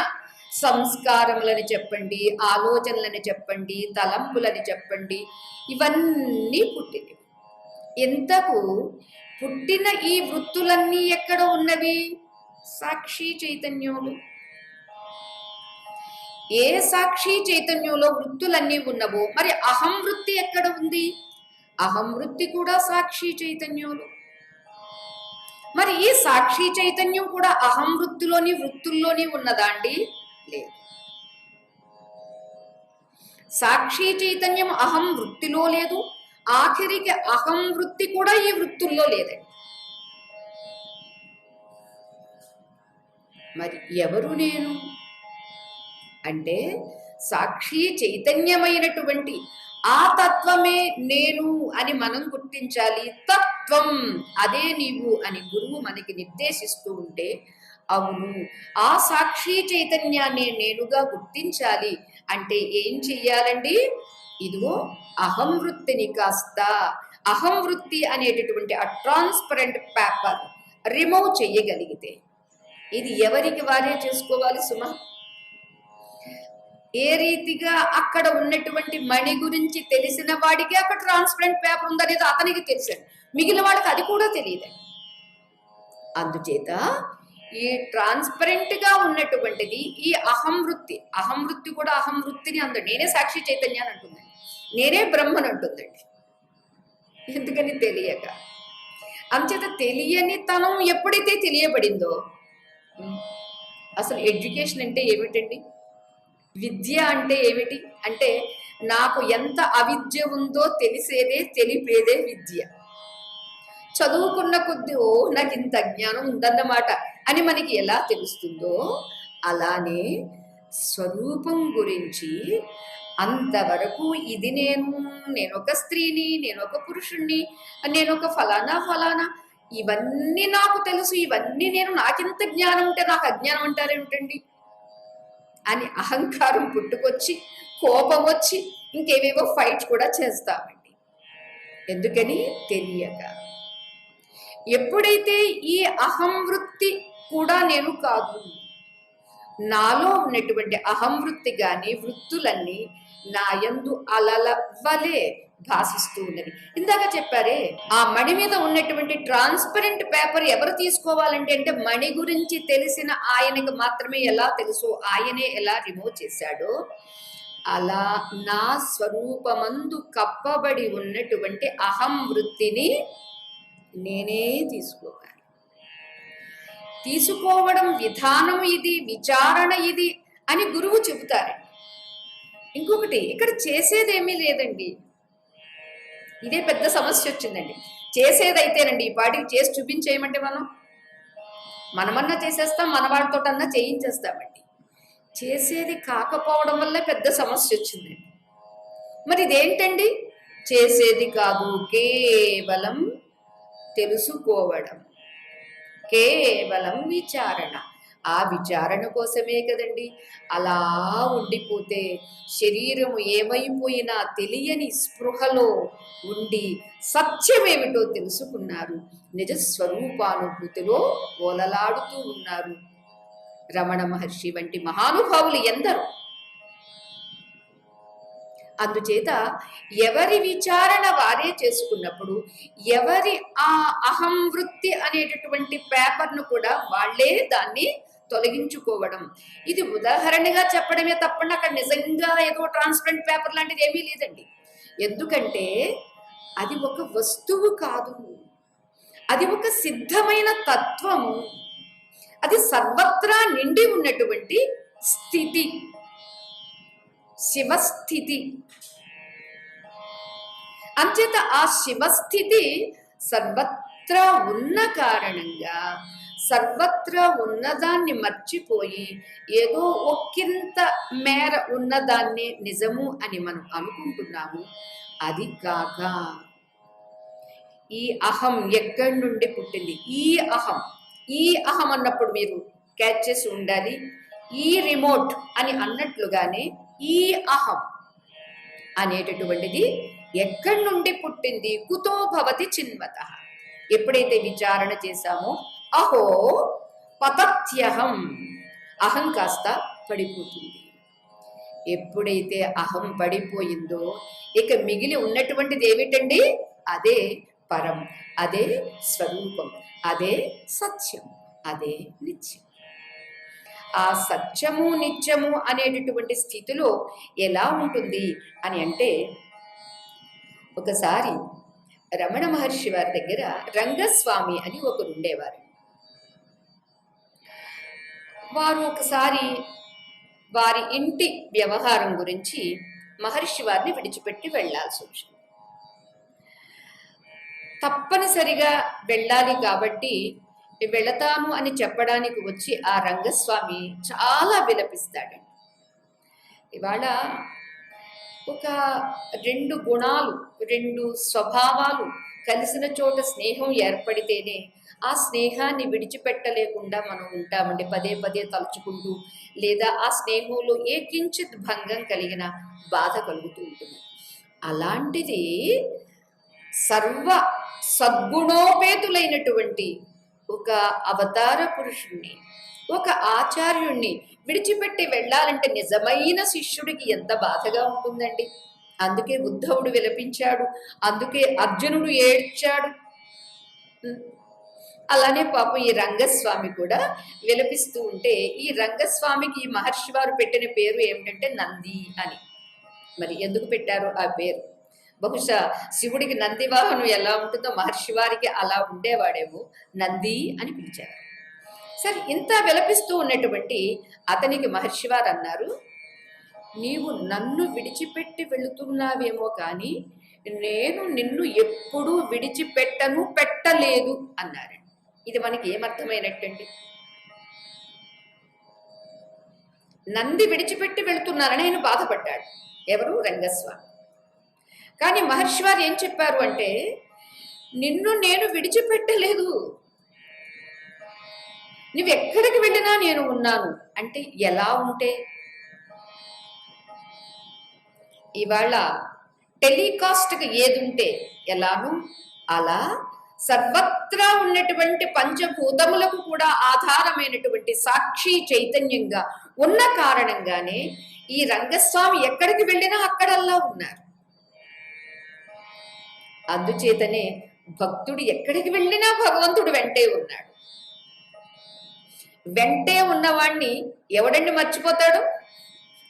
సంస్కారములని చెప్పండి, ఆలోచనలని చెప్పండి, తలంపులని చెప్పండి, ఇవన్నీ పుట్టినవి. ఇంతకు పుట్టిన ఈ వృత్తులన్నీ ఎక్కడ ఉన్నవి? సాక్షి చైతన్యములు. ఏ సాక్షి చైతన్యంలో వృత్తులన్నీ ఉన్నవో మరి అహం వృత్తి ఎక్కడ ఉంది? అహం వృత్తి కూడా సాక్షి చైతన్యంలో. మరి ఈ సాక్షి చైతన్యం కూడా అహం వృత్తుల్లోని ఉన్నదా అండి? లేదు. సాక్షి చైతన్యం అహం వృత్తిలో లేదు, ఆఖరికి అహం వృత్తి కూడా ఈ వృత్తుల్లో లేదండి. మరి ఎవరు నేను అంటే సాక్షి చైతన్యమైనటువంటి ఆ తత్వమే నేను అని మనం గుర్తించాలి. తత్వం అదే నీవు అని గురువు మనకి నిర్దేశిస్తూ ఉంటే అవును ఆ సాక్షి చైతన్యాన్ని నేనుగా గుర్తించాలి అంటే ఏం చెయ్యాలండి? ఇదిగో అహం వృత్తిని కాస్త అహం వృత్తి అనేటటువంటి ఆ ట్రాన్స్పరెంట్ పేపర్ రిమూవ్ చెయ్యగలిగితే ఇది ఎవరికి వారే చేసుకోవాలి సుమా. ఏ రీతిగా అక్కడ ఉన్నటువంటి మణి గురించి తెలిసిన వాడికి అక్కడ ట్రాన్స్పరెంట్ పేపర్ ఉందనేది అతనికి తెలిసాడు, మిగిలిన వాడికి అది కూడా తెలియదండి. అందుచేత ఈ ట్రాన్స్పరెంట్ గా ఉన్నటువంటిది ఈ అహం వృత్తి కూడా అహం వృత్తిని అందండి. నేనే సాక్షి చైతన్యాన్ని అంటుందండి, నేనే బ్రహ్మని అంటుందండి. ఎందుకని? తెలియక. అంచేత తెలియని తనం ఎప్పుడైతే తెలియబడిందో, అసలు ఎడ్యుకేషన్ అంటే ఏమిటండి? విద్య అంటే ఏమిటి అంటే నాకు ఎంత అవిద్య ఉందో తెలిపేదే విద్య. చదువుకున్న కొద్ది నాకు ఇంత జ్ఞానం ఉందన్నమాట అని మనకి ఎలా తెలుస్తుందో అలానే స్వరూపం గురించి అంతవరకు ఇది నేనొక స్త్రీని, నేనొక పురుషుణ్ణి, నేనొక ఫలానా ఇవన్నీ నాకు తెలుసు, ఇవన్నీ నాకింత జ్ఞానం ఉంటే నాకు అజ్ఞానం అంటారేమిటండి అని అహంకారం పుట్టుకొచ్చి కోపం వచ్చి ఇంకేవేవో ఫైట్ కూడా చేస్తామండి. ఎందుకని? తెలియక. ఎప్పుడైతే ఈ అహం వృత్తి కూడా నేను కాదు, నాలో ఉన్నటువంటి అహం వృత్తి గాని వృత్తులన్నీ నాయందు అలల వలె భాషిస్తూ ఉన్నది. ఇందాక చెప్పారే ఆ మణి మీద ఉన్నటువంటి ట్రాన్స్పరెంట్ పేపర్ ఎవరు తీసుకోవాలంటే అంటే మణి గురించి తెలిసిన ఆయనకు మాత్రమే ఎలా తెలుసో ఆయనే ఎలా రిమూవ్ చేశాడో అలా నా స్వరూపమందు కప్పబడి ఉన్నటువంటి అహం వృత్తిని నేనే తీసుకోవాలి. తీసుకోవడం విధానం ఇది, విచారణ ఇది అని గురువు చెబుతారు. ఇంకొకటి ఇక్కడ చేసేదేమీ లేదండి. ఇదే పెద్ద సమస్య వచ్చిందండి. చేసేదైతేనండి ఈ పాటికి చేసి చూపించేయమంటే మనమన్నా చేసేస్తాం, మన వాడితోటన్నా చేయించేస్తామండి. చేసేది కాకపోవడం వల్ల పెద్ద సమస్య వచ్చిందండి. మరి ఇదేంటండి? చేసేది కాదు, కేవలం తెలుసుకోవడం, కేవలం విచారణ. ఆ విచారణ కోసమే కదండి. అలా ఉండిపోతే శరీరము ఏమైపోయినా తెలియని స్పృహలో ఉండి సత్యమేమిటో తెలుసుకున్నారు. నిజ స్వరూపానుభూతిలో ఓలలాడుతూ ఉన్నారు. రమణ మహర్షి వంటి మహానుభావులు ఎందరో. అందుచేత ఎవరి విచారణ వారే చేసుకున్నప్పుడు ఎవరి ఆ అహం వృత్తి అనేటటువంటి పేపర్ను కూడా వాళ్ళే దాన్ని తొలగించుకోవడం. ఇది ఉదాహరణగా చెప్పడమే తప్పకుండా అక్కడ నిజంగా ఏదో ట్రాన్స్పరెంట్ పేపర్ లాంటిది ఏమీ లేదండి. ఎందుకంటే అది ఒక వస్తువు కాదు, అది ఒక సిద్ధమైన తత్వము, అది సర్వత్రా నిండి ఉన్నటువంటి స్థితి, శివస్థితి. అంచేత ఆ శివస్థితి సర్వత్రా ఉన్న కారణంగా సర్వత్రా ఉన్నదాన్ని మర్చిపోయి ఏదో ఒక్కింత మేర ఉన్నదాన్ని నిజము అని మనం అనుకుంటున్నాము. అది కాక ఈ అహం ఎక్కడి నుండి పుట్టింది? ఈ అహం అన్నప్పుడు మీరు క్యాచ్ చేసి ఉండాలి. ఈ రిమోట్ అని అన్నట్లుగానే ఈ అహం అనేటటువంటిది ఎక్కడి నుండి పుట్టింది? కుతో భవతి చిన్మత. ఎప్పుడైతే విచారణ చేశామో అహో పతత్యహం, అహం కాస్త పడిపోతుంది. ఎప్పుడైతే అహం పడిపోయిందో ఇక మిగిలి ఉన్నటువంటిది ఏమిటండి? అదే పరం, అదే స్వరూపం, అదే సత్యం, అదే నిత్యం. ఆ సత్యము నిత్యము అనేటటువంటి స్థితిలో ఎలా ఉంటుంది అని అంటే, ఒకసారి రమణ మహర్షి వారి దగ్గర రంగస్వామి అని ఒకరు ఉండేవారు. వారు ఒకసారి వారి ఇంటి వ్యవహారం గురించి మహర్షి వారిని విడిచిపెట్టి వెళ్లాల్సి వచ్చింది. తప్పనిసరిగా వెళ్ళాలి కాబట్టి వెళతాను అని చెప్పడానికి వచ్చి ఆ రంగస్వామి చాలా విలపిస్తాడు. ఇవాళ ఒక రెండు గుణాలు, రెండు స్వభావాలు కలిసిన చోట స్నేహం ఏర్పడితేనే ఆ స్నేహాన్ని విడిచిపెట్టలేకుండా మనం ఉంటామండి. పదే పదే తలుచుకుంటూ, లేదా ఆ స్నేహంలో ఏ కించిత్ భంగం కలిగిన బాధ కలుగుతూ ఉంటుంది. అలాంటిది సర్వ సద్గుణోపేతులైనటువంటి ఒక అవతార పురుషుణ్ణి, ఒక ఆచార్యుణ్ణి విడిచిపెట్టి వెళ్ళాలంటే నిజమైన శిష్యుడికి ఎంత బాధగా ఉంటుందండి. అందుకే ఉద్ధవుడు విలపించాడు, అందుకే అర్జునుడు ఏడ్చాడు. అలానే పాపం ఈ రంగస్వామి కూడా విలపిస్తూ ఉంటే, ఈ రంగస్వామికి ఈ మహర్షి వారు పెట్టిన పేరు ఏమిటంటే నంది అని. మరి ఎందుకు పెట్టారు ఆ పేరు? బహుశా శివుడికి నంది వాహనం ఎలా ఉంటుందో మహర్షి వారికి అలా ఉండేవాడేమో, నంది అని పిలిచారు. సరే, ఇంత విలపిస్తూ ఉన్నటువంటి అతనికి మహర్షి వారు అన్నారు, నీవు నన్ను విడిచిపెట్టి వెళుతున్నావేమో కానీ నేను నిన్ను ఎప్పుడూ విడిచిపెట్టను, పెట్టలేదు అన్నారు. ఇది మనకి ఏమర్థమైనట్టండి? నంది విడిచిపెట్టి వెళుతున్నారని ఆయన బాధపడ్డాడు. ఎవరు? రంగస్వామి. కానీ మహర్షి వారు ఏం చెప్పారు అంటే, నిన్ను నేను విడిచిపెట్టలేదు, నువ్వెక్కడికి వెళ్ళినా నేను ఉన్నాను. అంటే ఎలా ఉంటే? ఇవాళ టెలికాస్ట్కి ఏది ఉంటే ఎలాను అలా సర్వత్రా ఉన్నటువంటి పంచభూతములకు కూడా ఆధారమైనటువంటి సాక్షి చైతన్యంగా ఉన్న కారణంగానే ఈ రంగస్వామి ఎక్కడికి వెళ్ళినా అక్కడల్లా ఉన్నారు. అందుచేతనే భక్తుడు ఎక్కడికి వెళ్ళినా భగవంతుడు వెంటే ఉన్నాడు. వెంటే ఉన్నవాడిని ఎవడండి మర్చిపోతాడు?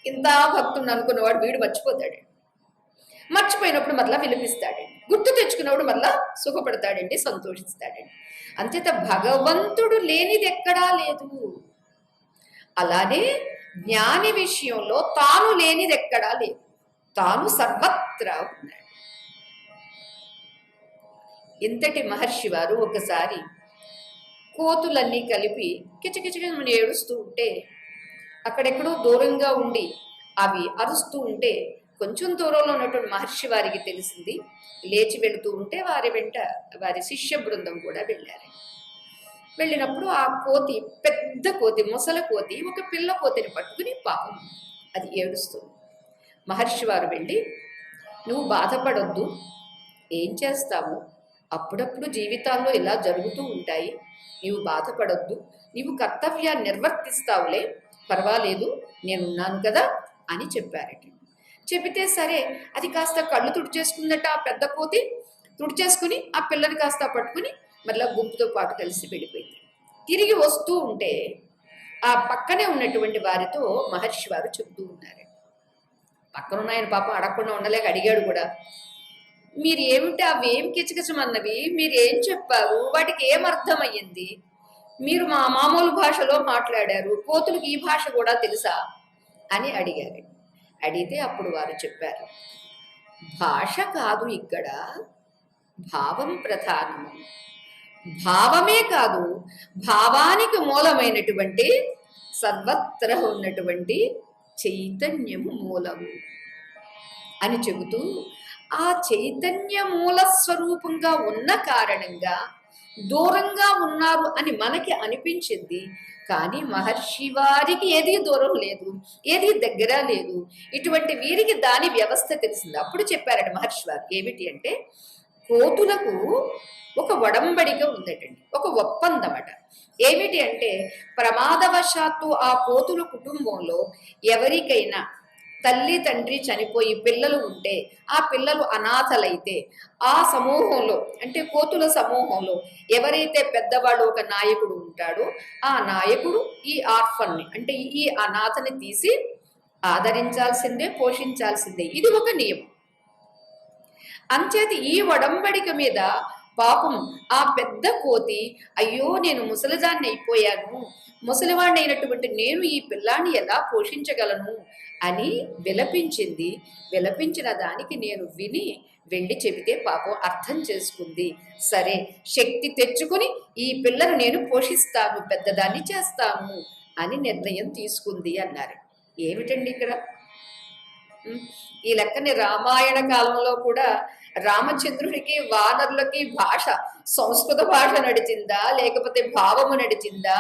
ఇంత భక్తుడు అనుకున్నవాడు వీడు మర్చిపోతాడు. మర్చిపోయినప్పుడు మరలా విలిపిస్తాడండి, గుర్తు తెచ్చుకున్నప్పుడు మరలా సుఖపడతాడండి, సంతోషిస్తాడండి. అంచేత భగవంతుడు లేనిది ఎక్కడా లేదు. అలానే జ్ఞాని విషయంలో తాను లేనిది ఎక్కడా లేదు, తాను సర్వత్రా ఉన్నాడు. ఇంతటి మహర్షి వారు ఒకసారి కోతులన్నీ కలిపి కిచకిచమని ఏడుస్తూ ఉంటే, అక్కడెక్కడో దూరంగా ఉండి అవి అరుస్తూ ఉంటే కొంచెం దూరంలో ఉన్నటువంటి మహర్షి వారికి తెలిసింది. లేచి వెళుతూ ఉంటే వారి వెంట వారి శిష్య బృందం కూడా వెళ్ళారు. వెళ్ళినప్పుడు ఆ కోతి, పెద్ద కోతి, ముసల కోతి ఒక పిల్ల కోతిని పట్టుకుని పాపం అది ఏడుస్తుంది. మహర్షి వారు వెళ్ళి, నువ్వు బాధపడొద్దు, ఏం చేస్తావు, అప్పుడప్పుడు జీవితాల్లో ఇలా జరుగుతూ ఉంటాయి, నీవు బాధపడొద్దు, నీవు కర్తవ్యాన్ని నిర్వర్తిస్తావులే, పర్వాలేదు, నేనున్నాను కదా అని చెప్పారట. చెబితే సరే అది కాస్త కళ్ళు తుడిచేసుకుందట ఆ పెద్ద కోతి. తుడిచేసుకుని ఆ పిల్లని కాస్త పట్టుకుని మళ్ళీ గుంపుతో పాటు కలిసి వెళ్ళిపోయింది. తిరిగి వస్తూ ఉంటే ఆ పక్కనే ఉన్నటువంటి వారితో మహర్షి వారు చెబుతూ ఉన్నారు. పక్కనున్నాయని పాపం అడగకుండా ఉండలేక అడిగాడు కూడా, మీరు ఏమిటి అవేం కిచకిచమన్నవి, మీరు ఏం చెప్పారు, వాటికి ఏం అర్థమయ్యింది, మీరు మా మామూలు భాషలో మాట్లాడారు, కోతులకు ఈ భాష కూడా తెలుసా అని అడిగారు. అడిగితే అప్పుడు వారు చెప్పారు, భాష కాదు ఇక్కడ, భావం ప్రధానము. భావమే కాదు, భావానికి మూలమైనటువంటి సర్వత్ర ఉన్నటువంటి చైతన్యము మూలము అని చెబుతూ, ఆ చైతన్య మూల స్వరూపంగా ఉన్న కారణంగా దూరంగా ఉన్నారు అని మనకి అనిపించింది. కానీ మహర్షి వారికి ఏది దూరం లేదు, ఏది దగ్గర లేదు. ఇటువంటి వీరికి దాని వ్యవస్థ తెలిసింది. అప్పుడు చెప్పారట మహర్షి వారు, ఏమిటి అంటే, కోతులకు ఒక ఒడంబడిక ఉందటండి, ఒక ఒప్పందమట. ఏమిటి అంటే, ప్రమాదవశాత్తు ఆ కోతుల కుటుంబంలో ఎవరికైనా తల్లి తండ్రి చనిపోయి పిల్లలు ఉంటే, ఆ పిల్లలు అనాథలైతే, ఆ సమూహంలో అంటే కోతుల సమూహంలో ఎవరైతే పెద్దవాళ్ళు ఒక నాయకుడు ఉంటాడో, ఆ నాయకుడు ఈ ఆర్ఫన్ని అంటే ఈ అనాథని తీసి ఆదరించాల్సిందే, పోషించాల్సిందే. ఇది ఒక నియమం. అంచేది ఈ ఒడంబడిక మీద పాపం ఆ పెద్ద కోతి, అయ్యో నేను ముసలిదాన్ని అయిపోయాను, ముసలివాడిని అయినటువంటి నేను ఈ పిల్లాన్ని ఎలా పోషించగలను అని విలపించింది. విలపించిన దానికి నేను విని వెళ్ళి చెబితే పాపం అర్థం చేసుకుంది. సరే, శక్తి తెచ్చుకుని ఈ పిల్లను నేను పోషిస్తాను, పెద్దదాన్ని చేస్తాను అని నిర్ణయం తీసుకుంది అన్నారు. ఏమిటండి ఇక్కడ ఈ లెక్కని రామాయణ కాలంలో కూడా రామచంద్రుడికి వానరులకి భాష, సంస్కృత భాష నడిచిందా, లేకపోతే భావము నడిచిందా,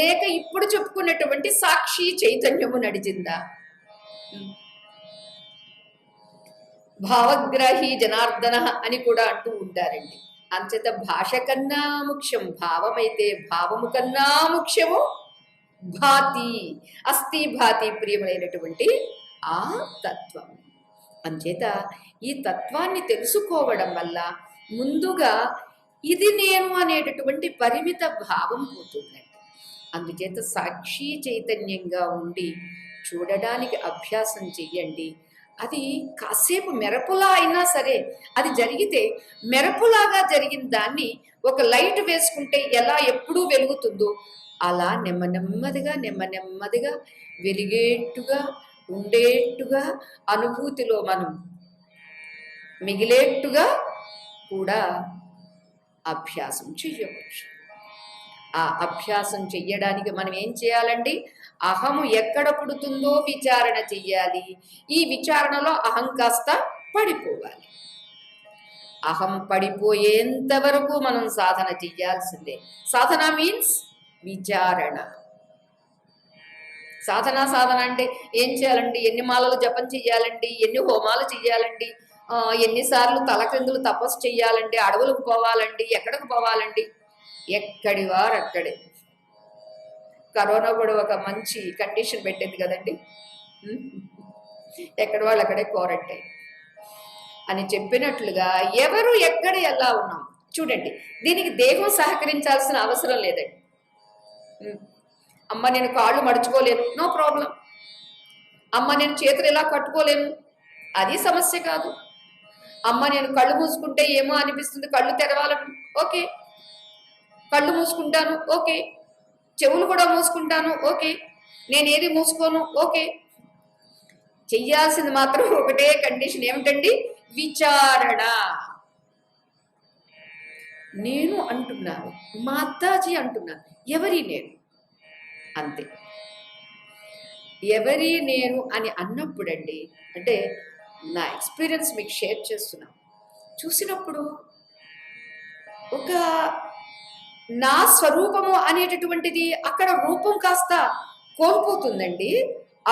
లేక ఇప్పుడు చెప్పుకున్నటువంటి సాక్షి చైతన్యము నడిచిందా? భావగ్రాహి జనార్దన అని కూడా అంటూ ఉంటారండి. అంచేత భాష కన్నా ముఖ్యం భావమైతే, భావము కన్నా ముఖ్యము భాతి, అస్థి భాతి ప్రియమైనటువంటి ఆ తత్వం. అంచేత ఈ తత్వాన్ని తెలుసుకోవడం వల్ల ముందుగా ఇది నేను అనేటటువంటి పరిమిత భావం పోతుందండి. అందుచేత సాక్షి చైతన్యంగా ఉండి చూడడానికి అభ్యాసం చెయ్యండి. అది కాసేపు మెరుపులా అయినా సరే అది జరిగితే, మెరుపులాగా జరిగిన దాన్ని ఒక లైట్ వేసుకుంటే ఎలా ఎప్పుడూ వెలుగుతుందో అలా నెమ్మదిగా వెలిగేట్టుగా ఉండేట్టుగా అనుభూతిలో మనం మిగిలేట్టుగా కూడా అభ్యాసం చెయ్యవచ్చు. ఆ అభ్యాసం చెయ్యడానికి మనం ఏం చేయాలండి? అహము ఎక్కడ పుడుతుందో విచారణ చెయ్యాలి. ఈ విచారణలో అహం కాస్త పడిపోవాలి. అహం పడిపోయేంత వరకు మనం సాధన చెయ్యాల్సిందే. సాధన మీన్స్ విచారణ. సాధన అంటే ఏం చేయాలండి? ఎన్ని మాలలు జపం చెయ్యాలండి, ఎన్ని హోమాలు చెయ్యాలండి, ఎన్నిసార్లు తలక్రిందులు తపస్సు చెయ్యాలండి, అడవులకు పోవాలండి, ఎక్కడికి పోవాలండి? ఎక్కడి వారు అక్కడే. కరోనా కూడా ఒక మంచి కండిషన్ పెట్టింది కదండి, ఎక్కడి వాళ్ళు అక్కడే క్వారంటైన్ అని చెప్పినట్లుగా ఎవరు ఎక్కడ ఎలా ఉన్నాం చూడండి. దీనికి దేహం సహకరించాల్సిన అవసరం లేదండి. అమ్మ నేను కాళ్ళు మడుచుకోలేను, నో ప్రాబ్లం. అమ్మ నేను చేతులు ఇలా కట్టుకోలేను, అది సమస్య కాదు. అమ్మ నేను కళ్ళు మూసుకుంటే ఏమో అనిపిస్తుంది, కళ్ళు తెరవాలను, ఓకే. కళ్ళు మూసుకుంటాను, ఓకే. చెవులు కూడా మూసుకుంటాను, ఓకే. నేనేది మూసుకోను, ఓకే. చెయ్యాల్సింది మాత్రం ఒకటే కండిషన్, ఏమిటండి? విచారణ. నేను అంటున్నాను, మా అత్తాజీ అంటున్నాను, ఎవరి నేను? అంతే. ఎవరి నేను అని అన్నప్పుడండి, అంటే నా ఎక్స్పీరియన్స్ మీకు షేర్ చేస్తున్నాను. చూసినప్పుడు ఒక నా స్వరూపము అనేటటువంటిది అక్కడ రూపం కాస్త కోల్పోతుందండి,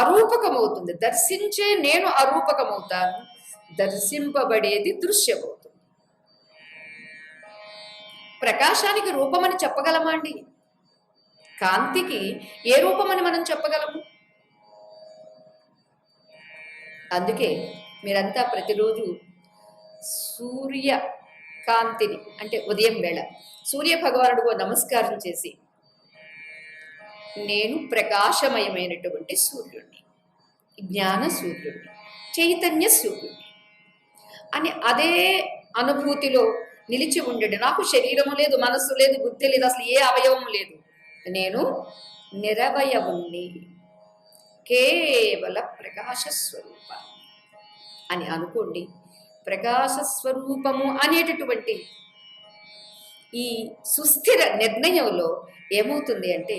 అరూపకమవుతుంది. దర్శించే నేను అరూపకమవుతాను, దర్శింపబడేది దృశ్యమవుతుంది. ప్రకాశానికి రూపమని చెప్పగలమా అండి? కాంతికి ఏ రూపమని మనం చెప్పగలము? అందుకే మీరంతా ప్రతిరోజు సూర్య కాంతిని, అంటే ఉదయం వేళ సూర్య భగవానుడికి నమస్కారం చేసి, నేను ప్రకాశమయమైనటువంటి సూర్యుడిని, జ్ఞాన సూర్యుడిని, చైతన్య సూర్యుడిని అని అదే అనుభూతిలో నిలిచి ఉండడు. నాకు శరీరము లేదు, మనస్సు లేదు, బుద్ధి లేదు, అసలు ఏ అవయవము లేదు, నేను నిరవయవుణ్ణి, కేవల ప్రకాశ స్వరూపాన్ని అని అనుకోండి. ప్రకాశ స్వరూపము అనేటటువంటి ఈ సుస్థిర నిర్ణయంలో ఏమవుతుంది అంటే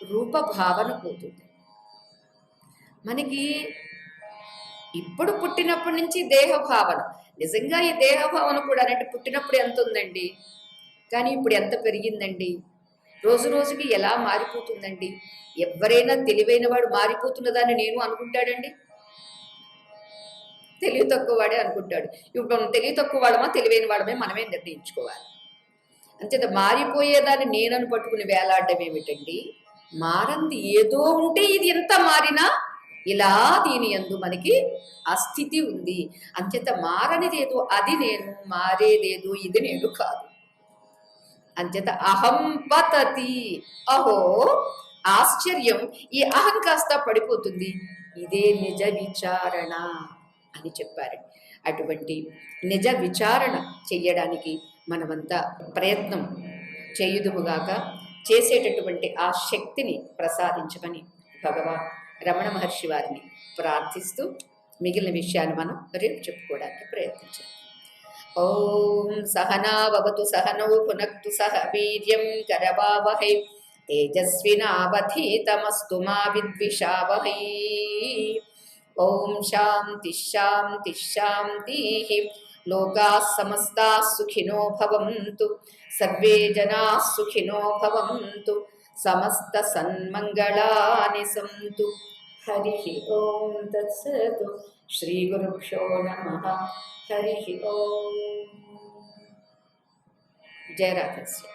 రూపభావన పోతుంది. మనకి ఇప్పుడు పుట్టినప్పటి నుంచి దేహభావన, నిజంగా ఈ దేహభావన కూడా అంటే పుట్టినప్పుడు ఎంత ఉందండి, కానీ ఇప్పుడు ఎంత పెరిగిందండి, రోజు రోజుకి ఎలా మారిపోతుందండి. ఎవరైనా తెలివైన వాడు మారిపోతున్నదాన్ని నేను అనుకుంటాడండి? తెలివి తక్కువ వాడే అనుకుంటాడు. ఇప్పుడు మనం తెలివి తక్కువ వాడమా తెలివైన వాడమే మనమే నిర్ణయించుకోవాలి. అంచేత మారిపోయేదాన్ని నేనని పట్టుకుని వేలాడడం ఏమిటండి? మారంది ఏదో ఉంటే ఇది ఎంత మారినా ఇలా దీని యందు మనకి ఆ స్థితి ఉంది. అంచేత మారనిదేదో అది నేను, మారేదేదో ఇది నేను కాదు. అంచేత అహం పతతి, అహో ఆశ్చర్యం, ఈ అహం కాస్త పడిపోతుంది, ఇదే నిజ విచారణ అని చెప్పారు. అటువంటి నిజ విచారణ చెయ్యడానికి మనమంతా ప్రయత్నం చేయుదుముగాక. చేసేటటువంటి ఆ శక్తిని ప్రసాదించమని భగవాన్ రమణ మహర్షి వారిని ప్రార్థిస్తూ మిగిలిన విషయాన్ని మనం రేపు చెప్పుకోవడానికి ప్రయత్నించాం. ఓం సహనావతు సహనౌ భునక్తు సహ వీర్యం కరవావహై తేజస్వినావధీతమస్తు మా విద్విషావహై. ఓం శాంతి శాంతి శాంతి. లోకాః సమస్తాః సుఖినో భవంతు, సర్వే జనాః సుఖినో భవంతు, సమస్త సన్మంగళాని సంతు. హరి ఓం తత్సత్. శ్రీ గురుభ్యో నమః. హరి ఓం. జయ రాధేశ్యామ్.